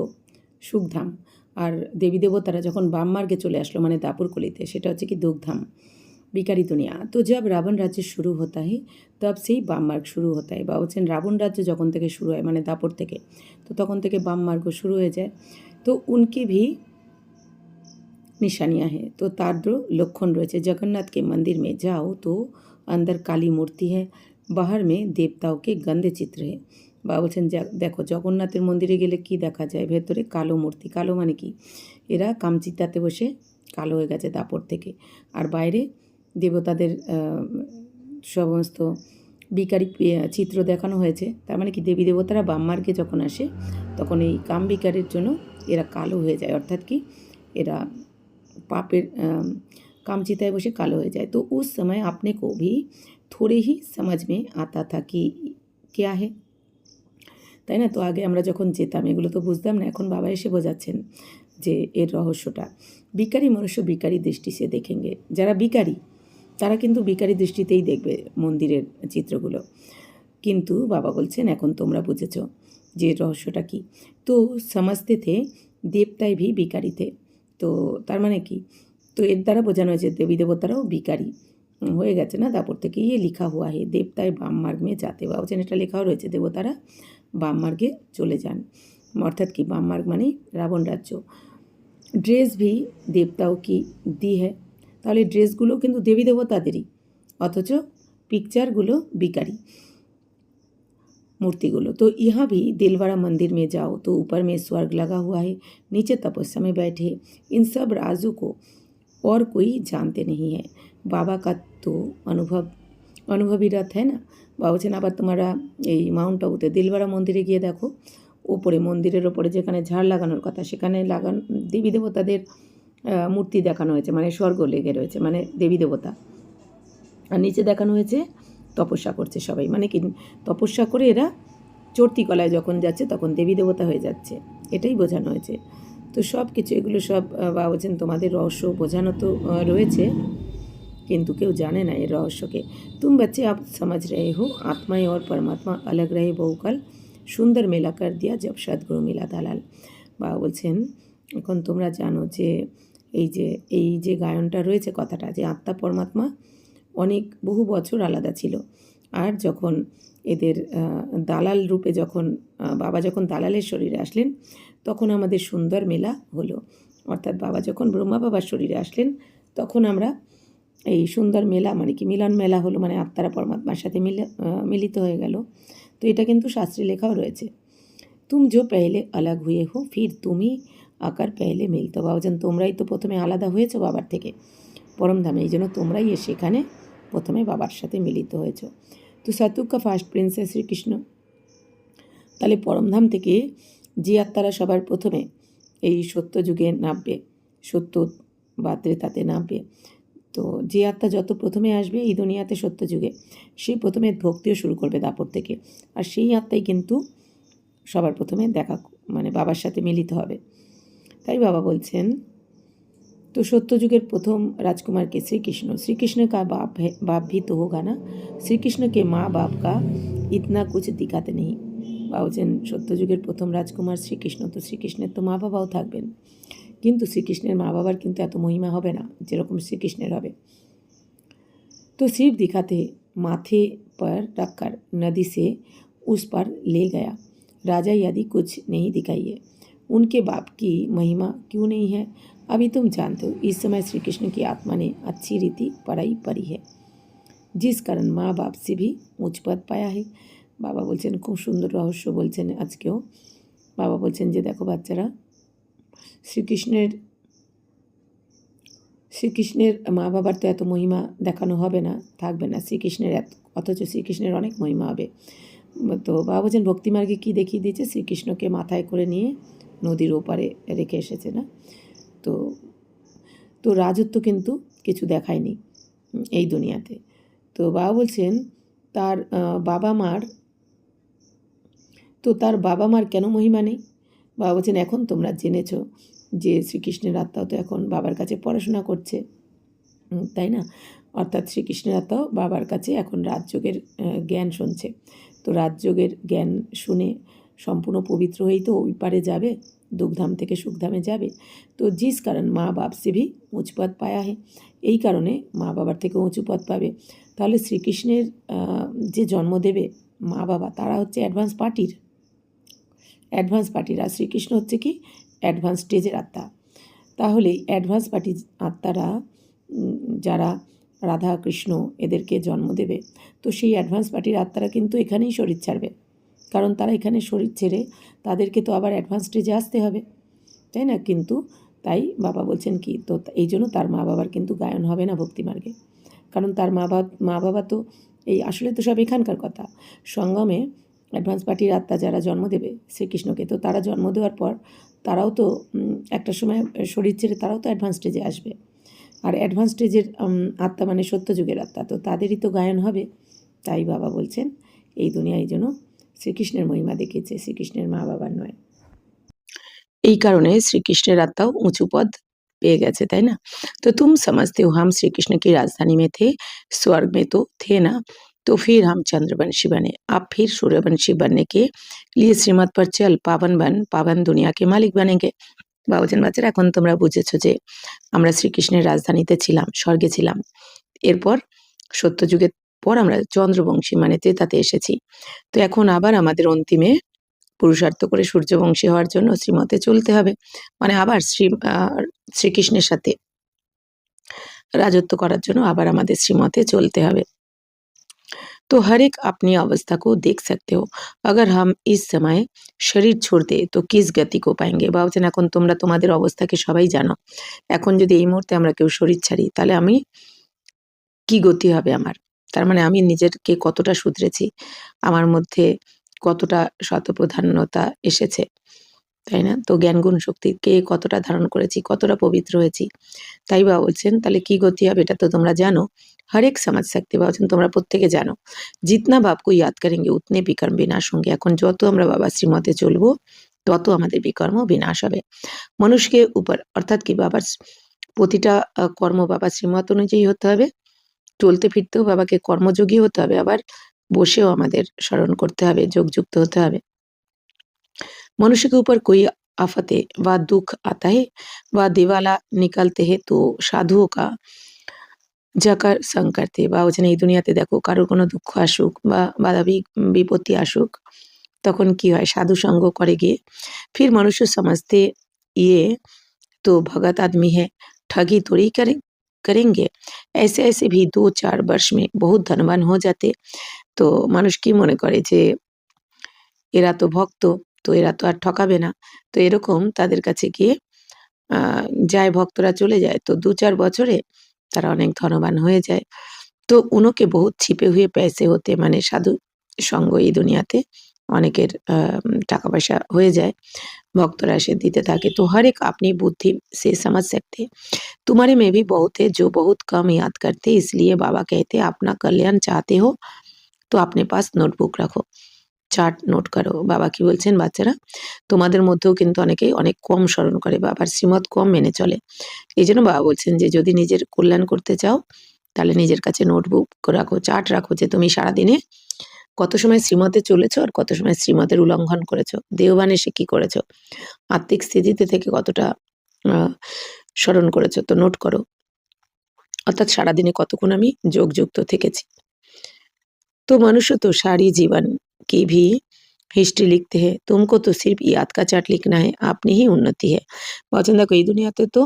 সুখধাম। আর দেবী দেবতারা যখন বাম মার্গে চলে আসলো মানে দাপুর কলিতে, সেটা হচ্ছে কি দুঃখধাম, বিকারি দুনিয়া। তো जब রাবণ রাজ্য শুরু হতা है তব সেই বাম মার্গ শুরু হতা है। বা বলছেন রাবণ রাজ্য যখন থেকে শুরু হয় মানে দাপর থেকে, তো তখন থেকে বাম মার্গ শুরু হয়ে যায়। তো উনকি ভি निशानियाँ हैं। तो तार लक्षण रही जगन्नाथ के मंदिर में जाओ तो अंदर काली मूर्ति है, बाहर में देवताओं के गंदे चित्र है। বাবা বলছেন দেখো জগন্নাথের মন্দিরে গেলে কি দেখা যায়? ভেতরে কালো মূর্তি। কালো মানে কি? এরা কামচিতাতে বসে কালো হয়ে গেছে দাপর থেকে। আর বাইরে দেবতাদের সমস্ত বিকারী চিত্র দেখানো হয়েছে। তার মানে কি? দেবী দেবতারা বাম মার্গে যখন আসে তখন এই কাম বিকারের জন্য এরা কালো হয়ে যায়। অর্থাৎ কি? এরা पापेर कामचिताएं बसे कालो हो जाए। तो उस समय अपने को भी थोड़े ही समझ में आता था कि क्या है, তাই না? তো আগে আমরা যখন যেতাম এগুলো তো বুঝতাম না, এখন বাবা এসে বোঝাচ্ছেন যে এর রহস্যটা। বিকারী মনুষ্য বিকারী দৃষ্টি সে দেখেঙ্গে। যারা বিকারী তারা কিন্তু বিকারী দৃষ্টিতেই দেখবে মন্দিরের চিত্রগুলো। কিন্তু বাবা বলছেন এখন তোমরা বুঝেছ যে রহস্যটা কি। তো समझते थे देवताएं भी বিকারী थे। তো তার মানে কি? তো এর দ্বারা বোঝানো হয়েছে দেবী দেবতারাও বিকারী হয়ে গেছে না দাপর থেকে। ইয়ে লিখা হুয়া হে দেবতায় বাম মার্গ মে যাতে। বা বলছেন এটা লেখাও রয়েছে দেবতারা বাম মার্গে চলে যান। অর্থাৎ কি? বাম মার্গ মানে রাবণ রাজ্য। ড্রেস ভি দেবতাও কি দি হ্যাঁ, তাহলে ড্রেসগুলো কিন্তু দেবী দেবতাদেরই, অথচ পিকচারগুলো বিকারী मूर्तिगुलो। तो यहाँ भी दिलवाड़ा मंदिर में जाओ तो ऊपर में स्वर्ग लगा हुआ है, नीचे तपस्या में बैठे। इन सब राजों को और कोई जानते नहीं है। बाबा का तो अनुभव অनुभবী রথ হ্যাঁ না। বা বলছেন আবার তোমরা এই মাউন্ট আবুতে দিলবারা মন্দিরে গিয়ে দেখো, ওপরে মন্দিরের ওপরে যেখানে ঝাড় লাগানোর কথা সেখানে দেবী দেবতাদের মূর্তি দেখানো হয়েছে, মানে স্বর্গ লেগে রয়েছে, মানে দেবী দেবতা। আর নিচে দেখানো হয়েছে তপস্যা করছে সবাই, মানে কি তপস্যা করে এরা চর্তিকলায় যখন যাচ্ছে তখন দেবী দেবতা হয়ে যাচ্ছে, এটাই বোঝানো হয়েছে। তো সব কিছু এগুলো সব বা বলছেন তোমাদের রহস্য বোঝানো তো রয়েছে, किंतु केव जाने ना ये रहस्य के। तुम बच्चे आप समझ रहे हो, आत्मा और परमात्मा अलग रहे बहुकाल, সুন্দর মেলা কর দিয়া জব সদ্গুরু মিলা দালাল। বাবা বলছেন এখন তোমরা জানো যে এই যে গায়নটা রয়েছে কথাটা, যে আত্মা পরমাত্মা অনেক বহু বছর আলাদা ছিল। আর যখন এদের দালাল রূপে যখন বাবা যখন দালালের শরীরে আসলেন তখন আমাদের সুন্দর মেলা হলো। অর্থাৎ বাবা যখন ব্রহ্মা বাবার শরীরে আসলেন তখন আমরা এই সুন্দর মেলা, মানে কি মিলন মেলা হলো, মানে আত্মারা পরমাত্মার সাথে মিলিত হয়ে গেল। তো এটা কিন্তু শাস্ত্রে লেখাও রয়েছে, তুম जो पहले अलग हुए हो फिर তুমি আকার पहले मिलते हो। বাবাজান তোমরাই তো প্রথমে আলাদা হয়েছো বাবার থেকে পরমধামে, এই জন্য তোমরাই সেখানে প্রথমে বাবার সাথে মিলিত হয়েছো। তো সত্যযুগ কা ফার্স্ট প্রিন্সেস শ্রীকৃষ্ণ, তাহলে পরমধাম থেকে যে আত্মারা সবার প্রথমে এই সত্যযুগে নামবে, সত্য বা ত্রেতাতে নামবে, তো যে আত্মা যত প্রথমে আসবে এই দুনিয়াতে সত্যযুগে, সে প্রথমে ভক্তিও শুরু করবে দাপর থেকে, আর সেই আত্মাই কিন্তু সবার প্রথমে দেখা মানে বাবার সাথে মিলিত হবে। তাই বাবা বলছেন तो सत्ययुगेर प्रथम राजकुमार के श्री कृष्ण, श्री कृष्ण का बाप भी तो होगा ना, श्री कृष्ण के माँ बाप का इतना कुछ दिखाते नहीं। বা বলছেন সত্যযুগের প্রথম রাজকুমার শ্রীকৃষ্ণ, তো শ্রীকৃষ্ণের তো মা বাবাও থাকবেন, কিন্তু শ্রীকৃষ্ণের মা বাবার কিন্তু এত মহিমা হবে না যেরকম শ্রীকৃষ্ণের হবে। तो सिर्फ दिखाते माथे पर रखकर नदी से उस पर ले गया, राजा यदि कुछ नहीं दिखाइए, उनके बाप की महिमा क्यों नहीं है, अभी तुम जानते हो। इस समय श्री कृष्ण की आत्मा ने अच्छी रीति पढ़ाई पढ़ी है, जिस कारण माँ बाप से भी उच्च पद पाया है। बाबा बोलছেন খুব সুন্দর রহস্য বলছেন আজকেও। বাবা বলছেন যে দেখো বাচ্চারা, শ্রীকৃষ্ণের মা বাবার তো এত মহিমা দেখানো হবে না, থাকবে না শ্রীকৃষ্ণের অথচ শ্রীকৃষ্ণের অনেক মহিমা হবে। তো বাবা বলছেন ভক্তিমার্গে কী দেখিয়ে দিয়েছে, শ্রীকৃষ্ণকে মাথায় করে নিয়ে নদীর ওপারে রেখে এসেছে না, তো তো রাজত্ব কিন্তু কিছু দেখায়নি এই দুনিয়াতে। তো বাবা বলছেন তার বাবা মার কেন মহিমা নেই। বাবা বলছেন এখন তোমরা জেনেছো যে শ্রীকৃষ্ণের আত্মাও তো এখন বাবার কাছে পড়াশোনা করছে, তাই না। অর্থাৎ শ্রীকৃষ্ণের আত্মাও বাবার কাছে এখন রাজযোগের জ্ঞান শুনছে। তো রাজযোগের জ্ঞান শুনে সম্পূর্ণ পবিত্র হয়েই তো ওই পারে যাবে, দুঃখধাম থেকে সুখধামে যাবে। তো জিস কারণ মা বাপ সে ভি উঁচু পদ পায়া হে, এই কারণে মা বাবার থেকে উঁচু পদ পাবে। তাহলে শ্রীকৃষ্ণের যে জন্ম দেবে মা বাবা, তারা হচ্ছে অ্যাডভান্স পার্টির, আর শ্রীকৃষ্ণ হচ্ছে কি অ্যাডভান্স স্টেজের আত্মা। তাহলে অ্যাডভান্স পার্টির আত্মারা যারা রাধা কৃষ্ণ এদেরকে জন্ম দেবে, তো সেই অ্যাডভান্স পার্টির আত্মারা কিন্তু এখানেই শরীর ছাড়বে, কারণ তারা এখানে শরীর ছেড়ে তাদেরকে তো আবার অ্যাডভান্স স্টেজে আসতে হবে, তাই না। কিন্তু তাই বাবা বলছেন কি, তো এই জন্য তার মা বাবার কিন্তু গায়ন হবে না ভক্তিমার্গে, কারণ তার মা বাবা তো এই আসলে তো সব এখানকার কথা। সঙ্গমে অ্যাডভান্স পার্টির আত্মা যারা জন্ম দেবে শ্রীকৃষ্ণকে, তো তারা জন্ম দেওয়ার পর তারাও তো একটা সময় শরীর ছেড়ে তারাও তো অ্যাডভান্স স্টেজে আসবে, আর অ্যাডভান্স স্টেজের আত্মা মানে সত্যযুগের আত্মা, তো তাদেরই তো গায়ন হবে। তাই বাবা বলছেন এই দুনিয়া এই জন্য শ্রীকৃষ্ণের মহিমা দেখিয়েছে, শ্রীকৃষ্ণের মা বাবার নয়। এই কারণে শ্রীকৃষ্ণের আত্মাও উঁচু পদ পেয়ে গেছে, তাই না। তো तुम समझते हो हम श्री कृष्ण की राजधानी में थे, स्वर्ग में तो थे ना, तो फिर हम चंद्रवंशी बने, अब फिर सूर्यवंशी बनने के लिए श्रीमत पर चल, पावन दुनिया के मालिक बनेंगे। বাবুজান বাচ্চারা এখন তোমরা বুঝেছো যে আমরা শ্রীকৃষ্ণের রাজধানীতে ছিলাম, স্বর্গে ছিলাম, এরপর সত্যযুগের পর আমরা চন্দ্রবংশী মানে ত্রেতাতে এসেছি। তো এখন আবার আমাদের অন্তিমে পুরুষার্থ করে সূর্যবংশী হওয়ার জন্য শ্রীমতে চলতে হবে, মানে আবার শ্রীকৃষ্ণের সাথে রাজত্ব করার জন্য আবার আমাদের শ্রীমতে চলতে হবে। तो हर एक अपनी अवस्था को देख सकते हो, अगर हम इस समय শরীর छोड़ दे तो किस गति को पाएंगे। বা বলছেন এখন তোমরা তোমাদের অবস্থাকে সবাই জানো, এখন যদি এই মুহূর্তে আমরা কেউ শরীর ছাড়ি তাহলে আমি কি গতি হবে আমার। তার মানে আমি নিজেকে কতটা শুধরেছি, আমার মধ্যে কতটা শতপ্রধানতা এসেছে, তাই না? তো জ্ঞান গুণ শক্তিকে কতটা ধারণ করেছি, কতটা পবিত্র হয়েছি। তাই বাবা বলছেন তাহলে কি গতি হবে এটা তো তোমরা জানো। হরেক সমাজ শক্তি বাবা বলছেন তোমরা প্রত্যেকে জানো। জিতনা বাপকে ইয়াদ করেঙ্গে উতনে বিকর্ম বিনাশ হোঙ্গে। এখন যত আমরা বাবার শ্রীমতে চলবো তত আমাদের বিকর্ম বিনাশ হবে। মানুষকে উপর অর্থাৎ কি বাবার প্রতিটা কর্ম বাবার শ্রীমত অনুযায়ী হতে হবে, চলতে ফিরতেও বাবাকে কর্মযোগী হতে হবে, আবার বসেও আমাদের স্মরণ করতে হবে, যোগযুক্ত হতে হবে। मनुष्य के ऊपर कोई आफतें व दुख आता है व दिवाला निकलते हैं तो साधुओं का जाकर संग करते বা বলছেন এই দুনিয়াতে দেখো কারোর কোনো দুঃখ আসুক বা বাধা বিপত্তি আসুক তখন কি হয় সাধু সঙ্গ করে গিয়ে फिर मनुष्य समझते ये तो भगत आदमी है ठगी थोड़ी करेंगे ऐसे ऐसे भी 2-4 वर्ष में बहुत धनवान हो जाते। তো মানুষ কি মনে করে যে এরা তো ভক্ত, তো এরা তো আর ঠকাবে না। তো এরকম তাদের কাছে গিয়ে আ যায় ভক্তরা চলে যায়। তো ২-৪ বছরে তারা অনেক ধনবান হয়ে যায়। তো উনোকে বহুত ছিপে হুয়ে पैसे होते মানে সাধু সঙ্গ এই দুনিয়াতে অনেকের টাকা-পয়সা হয়ে যায়। ভক্তরা এসে দিতে থাকে। तो हर एक अपनी बुद्धि से समझ सकते हैं। तुम्हारे में भी बहुत है जो बहुत कम याद करते इसलिए बाबा कहते हैं अपना कल्याण चाहते हो तो अपने पास नोटबुक रखो। চার্ট নোট করো। বাবা কি বলছেন বাচ্চারা তোমাদের মধ্যেও কিন্তু অনেকেই অনেক কম স্মরণ করে বাবার শ্রীমত কম মেনে চলে। এইজন্য বাবা বলছেন যে যদি নিজের কল্যাণ করতে চাও তাহলে নিজের কাছে নোটবুক রাখো, চার্ট রাখো যে তুমি সারাদিনে কত সময় শ্রীমতে চলেছো আর কত সময় শ্রীমতের উল্লঙ্ঘন করেছো, দেহবান এসে কি করেছো, আত্মিক স্থিতিতে থেকে কতটা স্মরণ করেছো তো নোট করো। অর্থাৎ সারাদিনে কতক্ষণ আমি যোগযুক্ত থেকেছি। तो मनुष्य तो सारी जीवन की भी हिस्ट्री लिखते हैं, तुमको तो सिर्फ याद का चार्ट लिखना है, আপনি ही উন্নতি है। বলছেন দেখো এই দুনিয়াতে তো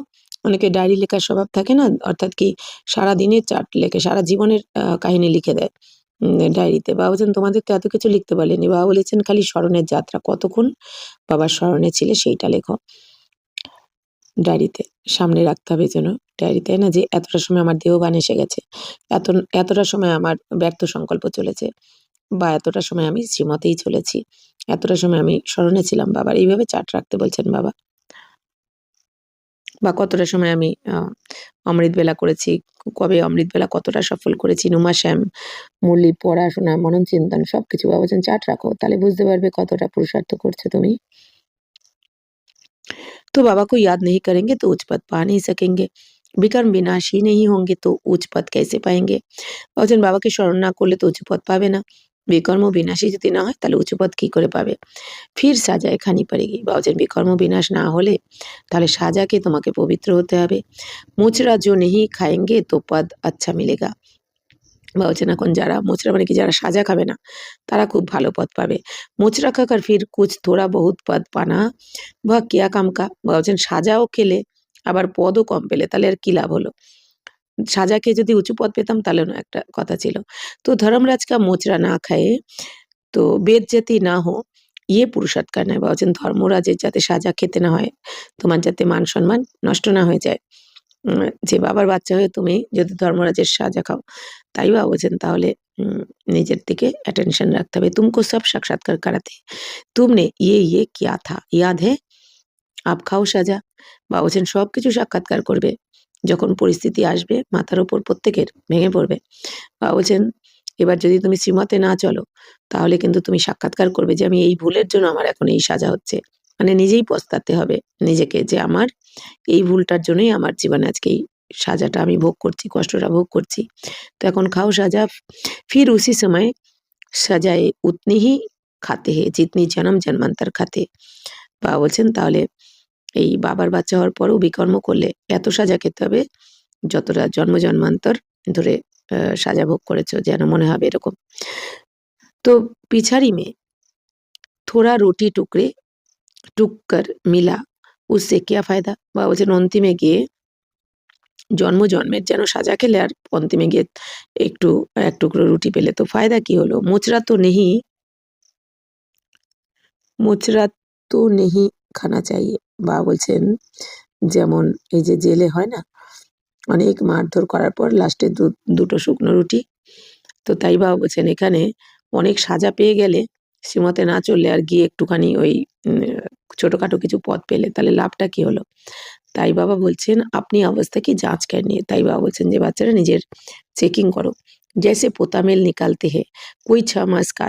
অনেকে ডায়েরি লেখার স্বভাব থাকে না, অর্থাৎ কি সারাদিনের চার্ট লেখে, সারা জীবনের কাহিনী লিখে দেয় ডায়েরিতে। বাবা বলছেন তোমাদের তো এত কিছু লিখতে বলেনি, বাবা বলেছেন খালি স্মরণের যাত্রা, কতক্ষণ বাবার স্মরণে ছিলে সেইটা লেখো ডায়েরিতে, সামনে রাখতে হবে যেন ডায়েরিতে না যে এতটা সময় আমার দেহবান এসে গেছে, এতটা সময় আমার ব্যর্থ সংকল্প চলেছে বা এতটা সময় আমি শ্রীমতেই চলেছি, এতটা সময় আমি স্মরণে ছিলাম বাবার, এইভাবে চার্ট রাখতে বলছেন বাবা। বা কতটা সময় আমি অমৃতবেলা করেছি, কবে অমৃতবেলা কতটা সফল করেছি, নুমা শ্যাম, মুরলি, পড়াশোনা, মনন চিন্তন সবকিছু বাবা বলছেন চার্ট রাখো, তাহলে বুঝতে পারবে কতটা পুরুষার্থ করছো তুমি। तो बाबा को याद नहीं करेंगे तो उच्च पद पा नहीं सकेंगे, विकर्म विनाशी नहीं होंगे तो उच्च पद कैसे पाएंगे। বলছেন বাবাকে স্মরণ না করলে তো উঁচু পদ পাবে না, বিকর্ম বিনাশী যদি না হয় তাহলে উঁচু পদ কি করে পাবে। ফির সাজায় খানি পড়েগি। বলছেন বিকর্ম বিনাশ না হলে তাহলে সাজাকে তোমাকে পবিত্র হতে হবে। মুচরা जो नहीं खाएंगे तो पद अच्छा मिलेगा। বলছেন এখন যারা মুচরা মানে কি যারা সাজা খাবে না তারা খুব ভালো পদ পাবে। মুচরা খাকার ফির কুছ থোড়া বহুত পদ পানা বা কিয়া কাম কা। বলছেন সাজাও খেলে আবার পদও কম পেলে তাহলে আর কি লাভ হলো। সাজা খেয়ে যদি উঁচু পদ পেতাম তাহলেও একটা কথা ছিল। তো ধর্মরাজ কা মোচরা না খায়ে তো বেজ্জতি না হো ইয়ে পুরুষার্থ করনা है। বলছেন ধর্মরাজের যাতে সাজা খেতে না হয়, তোমার যাতে মান সম্মান নষ্ট না হয়ে যায়। যে বাবার বাচ্চা হয়ে তুমি যদি ধর্মরাজের সাজা খাও, তাই বাবা বলছেন তাহলে নিজের দিকে অ্যাটেনশন রাখতে হবে। তুমকো সব সাক্ষাৎকার कराते तुमने ये किया था याद है আপ খাও সাজা। বাবা বলছেন সবকিছু সাক্ষাৎকার করবে, যখন পরিস্থিতি আসবে মাথার উপর প্রত্যেকের ভেঙে পড়বে। বাবা বলছেন এবার যদি তুমি শ্রীমতে না চলো তাহলে কিন্তু তুমি সাক্ষাৎকার করবে যে আমি এই ভুলের জন্য আমার এখন এই সাজা হচ্ছে, মানে নিজেই পস্তাতে হবে নিজেকে যে আমার এই ভুলটার জন্যই আমার জীবনে আজকে এই সাজাটা আমি ভোগ করছি, কষ্টটা ভোগ করছি। তো এখন খাও সাজা, ফির উসি সময় সাজায়ে উতনি হি খাতে হে জিতনি জনম জন্মান্তর খাতে। বাবা বলছেন তাহলে এই বাবার বাচ্চা হওয়ার পরেও বিকর্ম করলে এত সাজা খেতে হবে যতটা জন্ম জন্মান্তর ধরে সাজা ভোগ করেছো, যেন মনে হবে এরকম। তো পিছাড়ি মে থোড়া রুটি টুকরে টুককর মিলা উসসে কিয়া ফায়দা। বাবা বলছেন অন্তিমে গিয়ে জন্ম জন্মের যেন সাজা খেলে আর অন্তিমে গিয়ে একটু এক টুকরো রুটি পেলে তো ফায়দা কি হলো। মুচরা তো নেহি খানা চাইয়ে। বাবা বলছেন যেমন এই যে জেলে হয় না অনেক মারধর করার পর লাস্টে দুটো শুকনো রুটি, তো তো তাই বাবা বলছেন এখানে অনেক সাজা পেয়ে গেলে শ্রীমতে না চললে আর গিয়ে একটুখানি ওই ছোটখাটো কিছু পথ পেলে তাহলে লাভটা কি হলো। তাই বাবা বলছেন আপনি अवस्था की जांच करनी है। তাই বাবা বলছেন যে বাচ্চারা নিজের চেকিং করো। जैसे पोता मेल निकालते हैं कोई 6 मास का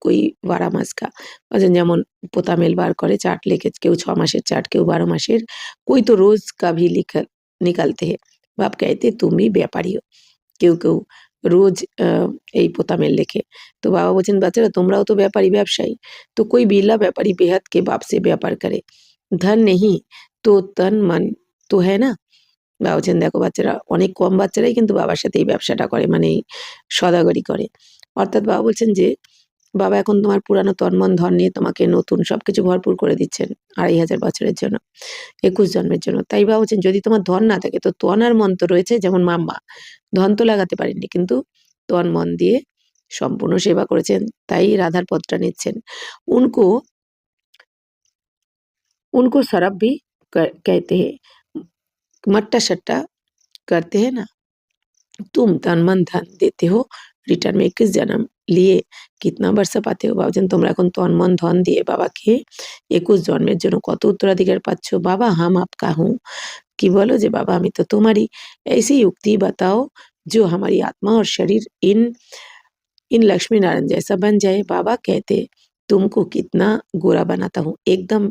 कोई 12 मास का বলছেন যেমন পোতা মেল বার করে চার্ট লিখে কেউ 6 মাসের চার্ট কেউ 12 মাসের कोई तो रोज का भी निकालते हैं। बाप कहते तुम ही व्यापारी हो। কেউ রোজ এই পোতা মেল লেখে। তো বাবা বলছেন বাচ্চারা তোমরাও তো ব্যাপারী ব্যবসায়ী। তো कोई बीला व्यापारी बेहद के बाप से व्यापार करे धन नहीं তো তন মন তো है ना। বাবা বলছেন দেখো বাচ্চারা অনেক কম বাচ্চারাই কিন্তু বাবার সাথে এই ব্যবসাটা করে মানে এই সওদাগরি করে। অর্থাৎ বাবা বলছেন যে বাবা এখন তোমার পুরানো তন মন ধন নিয়ে তোমাকে নতুন সবকিছু ভরপুর করে দিচ্ছেন ২৫০০ বছরের জন্য ২১ জন্মের জন্য। তাই বাবা বলছেন যদি তোমার ধন না থাকে তো তন আর মন তো রয়েছে যেমন মাম্মা ধন তো লাগাতে পারেননি কিন্তু তন মন দিয়ে সম্পূর্ণ সেবা করেছেন তাই রাধার পদটা নিচ্ছেন। উनको उनको सरब भी कहते हैं मट्टा सट्टा करते हैं ना। तुम तन मन धन देते हो रिटर्न में 21 जन्म लिए कितना वर्ष पाते हो। ভাবছেন তোমরা এখন তন মন ধন দিয়ে বাবাকে 21 জন্মের জন্য কত উত্তরাধিকার পাচ্ছ। বাবা हम आपका हूँ কি বলো যে বাবা আমি তো তোমারই। ऐसी युक्ति बताओ जो हमारी आत्मा और शरीर इन लक्ष्मी नारायण जैसा बन जाए। बाबा कहते तुमको कितना गोरा बनाता हूँ एकदम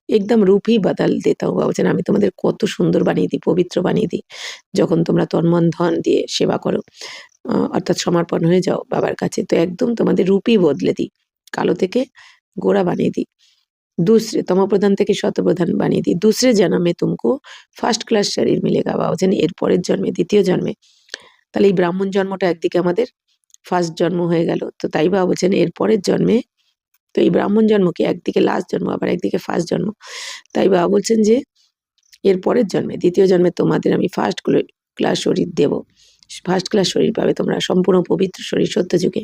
একদম রূপই বদল দেতা হুয়া বলছেন আমি তোমাদের কত সুন্দর বানিয়ে দিই পবিত্র বানিয়ে দিই যখন তোমরা তন্মন ধন দিয়ে সেবা করো অর্থাৎ সমর্পণ হয়ে যাও বাবার কাছে তো একদম তোমাদের রূপই বদলে দিই কালো থেকে গোরা বানিয়ে দিই। दूसरे তমপ্রধান থেকে শতপ্রধান বানিয়ে দিই। दूसरे जन्म में तुमको ফার্স্ট ক্লাস শরীর মিলেগা বাবা বলছেন এর পরের জন্মে দ্বিতীয় জন্মে। তাহলে এই ব্রাহ্মণ জন্মটা একদিকে আমাদের ফার্স্ট জন্ম হয়ে গেল তো তাই বাবা বলছেন এর পরের জন্মে তো এই ব্রাহ্মণ জন্ম কি একদিকে লাস্ট জন্ম আবার একদিকে ফার্স্ট জন্ম। তাই বাবা বলছেন যে এর পরের জন্মে দ্বিতীয় জন্মে তোমাদের আমি ফার্স্ট ক্লাস শরীর দেব ফার্স্ট ক্লাস শরীর পাবে তোমরা সম্পূর্ণ পবিত্র শরীর সত্য যুগে।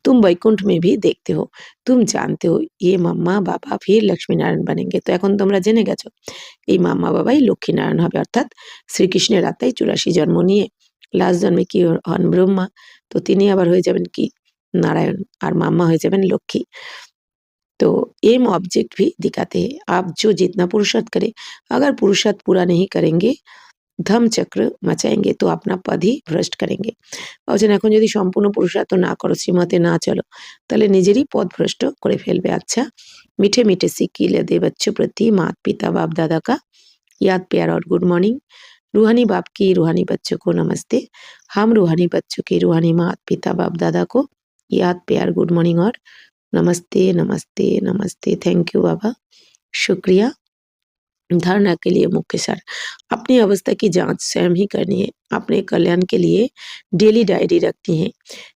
तुम वैकुंठ में भी देखते हो तुम जानते हो ये মাম্মা বাবা ফির লক্ষ্মী নারায়ণ बनेंगे। তো এখন তোমরা জেনে গেছো এই মাম্মা বাবাই লক্ষ্মী নারায়ণ হবে অর্থাৎ শ্রীকৃষ্ণের আত্মাই ৮৪ জন্ম নিয়ে লাস্ট জন্মে কি হন ব্রহ্মা তো তিনি আবার হয়ে যাবেন কি नारायण আর মাম্মা হয়ে যাবেন লক্ষ্মী। तो एम ऑब्जेक्ट भी दिखाते हैं आप जो जितना पुरुषार्थ करें अगर पुरुषार्थ पूरा नहीं करेंगे धम चक्र मचाएंगे तो अपना पद ही भ्रष्ट करेंगे। বলছেন এখন যদি সম্পূর্ণ পুরুষার্থ না করো শ্রীমতে না চলো তাহলে নিজেরই পথ ভ্রষ্ট করে ফেলবে। अच्छा मीठे मीठे सिक्के दे बच्चों प्रति माता पिता बाप दादा का याद प्यार और गुड मॉर्निंग। रूहानी बाप की रूहानी बच्चों को नमस्ते। हम रूहानी बच्चों की रूहानी माता पिता बाप दादा को याद प्यार गुड मॉर्निंग और नमस्ते नमस्ते नमस्ते। थैंक यू बाबा शुक्रिया। धारणा के लिए मुख्य सार अपनी अवस्था की जांच स्वयं ही करनी है। अपने कल्याण के लिए डेली डायरी रखती हैं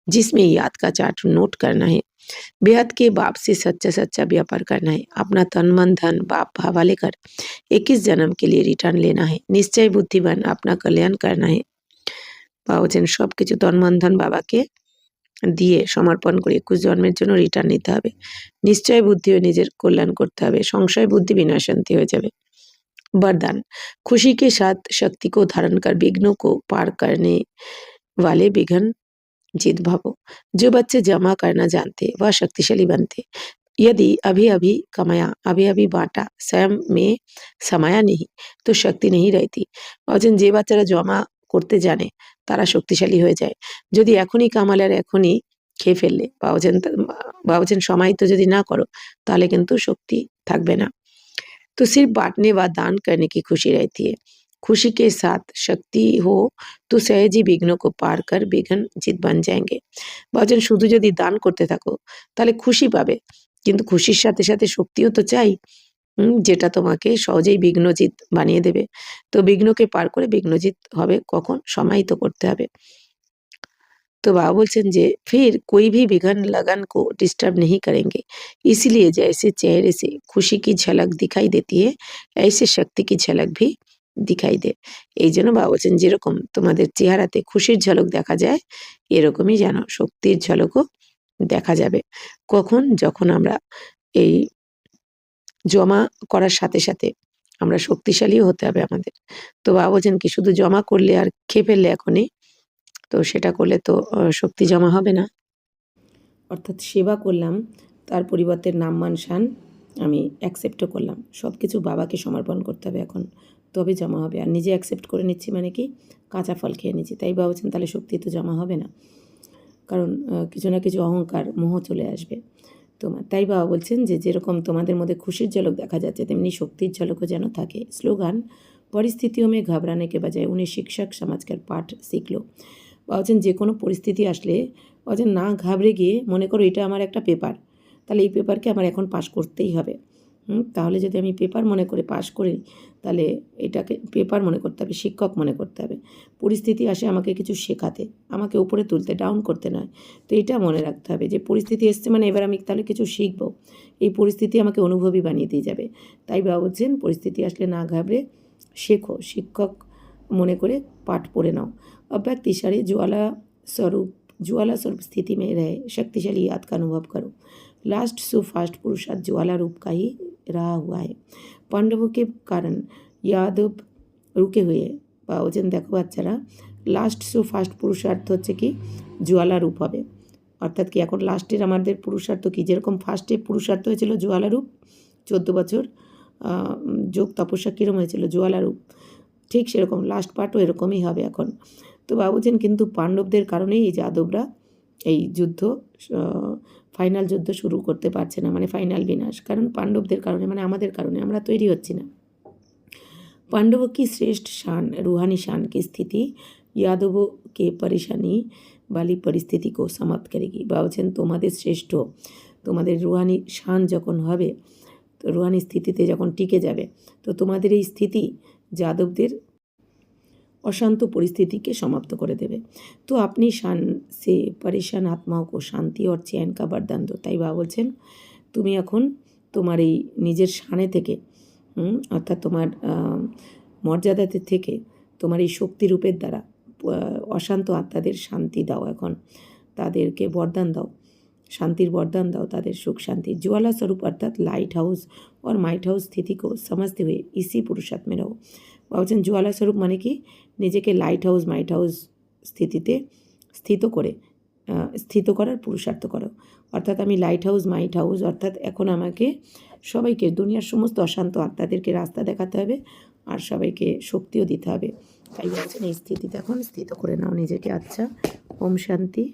जिसमें याद का चार्ट नोट करना है। बेहद के बाप से सच्चा सच्चा व्यापार करना है। अपना तन मन धन बाप हवाले कर 21 जन्म के लिए रिटर्न लेना है। निश्चय बुद्धिमान अपना कल्याण करना है। বলছেন সবকিছু তন মন ধন বাবাকে দিয়ে সমর্পণ করে 21 জন্মের জন্য রিটার্ন নিতে হবে। নিশ্চয় বুদ্ধি ও নিজের কল্যাণ করতে হবে। সংশয় बुद्धि विनाशांति हो जाए। वरदान खुशी के साथ शक्ति को धारण कर विघ्नों को पार करने वाले विघ्न जीत भावो। जो बच्चे जमा करना जानते वह शक्तिशाली बनते। यदि अभी अभी कमाया अभी अभी बांटा स्वयं में समाया नहीं तो शक्ति नहीं रहती। বলছেন যে বাচ্চারা জমা করতে জানে তারা শক্তিশালী হয়ে যায়। যদি এখনই কামালে আর এখনই খেয়ে ফেললে বাবুছেন সমাহিত যদি না করো তাহলে কিন্তু শক্তি থাকবে না। तो सिर्फ बांटने व दान करने की खुशी रहती है। खुशी के साथ शक्ति हो तो सहज ही विघ्नों को पार कर विघ्न জিত बन जाएंगे। বলছেন শুধু যদি দান করতে থাকো তাহলে খুশি পাবে কিন্তু খুশির সাথে সাথে শক্তিও তো চাই যেটা তোমাকে সহজেই বিঘ্নজিৎ বানিয়ে দেবে। তো বিঘ্নকে পার করে বিঘ্নজিৎ হবে কখন সমাহিত করতে হবে। तो बाबा बोलছেন যে फिर कोई भी विघ्न लगन को डिस्टर्ब नहीं करेंगे। इसलिए जैसे चेहरे से खुशी की झलक दिखाई देती है ऐसे शक्ति की झलक भी दिखाई दे। এই জন্য বাবা বলছেন যেরকম তোমাদের চেহারাতে খুশির ঝলক দেখা যায় এরকমই যেন শক্তির ঝলকও দেখা যাবে। কখন যখন আমরা এই জমা করার সাথে সাথে আমরা শক্তিশালীও হতে হবে আমাদের। তো বাবা বলছেন কি শুধু জমা করলে আর খেয়ে ফেললে এখনই তো সেটা করলে তো শক্তি জমা হবে না। অর্থাৎ সেবা করলাম, তার পরিবর্তে নাম-মান শান আমি অ্যাকসেপ্টও করলাম। সব কিছু বাবাকে সমর্পণ করতে হবে এখন, তবে জমা হবে। আর নিজে অ্যাকসেপ্ট করে নিচ্ছি মানে কি, কাঁচা ফল খেয়ে নিচ্ছি। তাই বাবা বলছেন তাহলে শক্তি তো জমা হবে না, কারণ কিছু না কিছু অহংকার, মোহ চলে আসবে তোমার। তাই বাবা বলছেন যে যেরকম তোমাদের মধ্যে খুশির ঝলক দেখা যাচ্ছে, তেমনি শক্তির ঝলকও যেন থাকে। স্লোগান, পরিস্থিতিও में घबराने के बजाय उन्हें शिक्षक समझकर पाठ सीख लो। বাবা বলছেন যে কোনো পরিস্থিতি আসলে বলছেন না ঘাবড়ে গিয়ে মনে করো এটা আমার একটা পেপার, তাহলে এই পেপারকে আমার এখন পাশ করতেই হবে। তাহলে যদি আমি পেপার মনে করে পাশ করি, তাহলে এটাকে পেপার মনে করতে হবে, শিক্ষক মনে করতে হবে। পরিস্থিতি আসে আমাকে কিছু শেখাতে, আমাকে উপরে তুলতে, ডাউন করতে নয়। তো এটা মনে রাখতে হবে যে পরিস্থিতি এসছে মানে এবার আমি তাহলে কিছু শিখব। এই পরিস্থিতি আমাকে অনুভবী বানিয়ে দিয়ে যাবে। তাই বাবা বলছেন পরিস্থিতি আসলে না ঘাবড়ে শেখো, শিক্ষক মনে করে পাঠ পড়ে নাও। अब व्यक्ति शरीर ज्वाला स्वरूप स्थिति में रहे, शक्तिशाली याद का अनुभव करो। लास्ट सो फास्ट पुरुषार्थ ज्वाला रूप का ही रहा हुआ है। पांडवों के कारण यादव रुके हुए বা ওজন দেখো বাচ্চারা, লাস্ট সো ফাস্ট পুরুষার্থ হচ্ছে কি জ্বালা রূপ হবে। অর্থাৎ কি এখন লাস্টের আমাদের পুরুষার্থ কি, যেরকম ফার্স্টে পুরুষার্থ হয়েছিল জ্বালা রূপ, 14 বছর যোগ তপস্যা কীরকম হয়েছিল জ্বালা রূপ, ঠিক সেরকম লাস্ট পার্টও এরকমই হবে এখন। তো বাবা বলছেন কিন্তু পাণ্ডবদের কারণেই এই যাদবরা এই যুদ্ধ ফাইনাল যুদ্ধ শুরু করতে পারছে না, মানে ফাইনাল বিনাশ, কারণ পাণ্ডবদের কারণে, মানে আমাদের কারণে আমরা তৈরি হচ্ছি না। पांडवों की श्रेष्ठ शान, रूहानी शान की स्थिति यादवों के परेशानी वाली परिस्थिति को समाप्त करेगी। বলছেন তোমাদের শ্রেষ্ঠ, তোমাদের রুহানি শান যখন হবে, তো রুহানি স্থিতিতে যখন টিকে যাবে, তো তোমাদের এই স্থিতি যাদবদের অশান্ত পরিস্থিতিকে সমাপ্ত করে দেবে। তো আপনি শান সে পরেশান আত্মাও কো শান্তি और चैन का वरदान दो। তাই বাবা বলছেন তুমি এখন তোমার এই নিজের শানে থেকে, অর্থাৎ তোমার মর্যাদাতে থেকে, তোমার এই শক্তিরূপের দ্বারা অশান্ত আত্মাদের শান্তি দাও, এখন তাদেরকে বরদান দাও, শান্তির বরদান দাও, তাদের সুখ শান্তি। ज्वाला स्वरूप अर्थात लाइट हाउस और माइट हाउस स्थिति को समझते हुए इसी पुरुषार्थ में रहो। বলছেন ज्वाला स्वरूप মানে কি, নিজেকে লাইট হাউস মাইট হাউস স্থিতিতে স্থিত করার পুরুষার্থ করো। অর্থাৎ আমি লাইট হাউস মাইট হাউস, অর্থাৎ এখন আমাকে সবাইকে, দুনিয়ার সমস্ত অশান্ত আত্মাদেরকে রাস্তা দেখাতে হবে আর সবাইকে শক্তিও দিতে হবে। তাই বলছেন এই স্থিতিতে এখন স্থিত করে নাও নিজেকে। আচ্ছা, ওম শান্তি।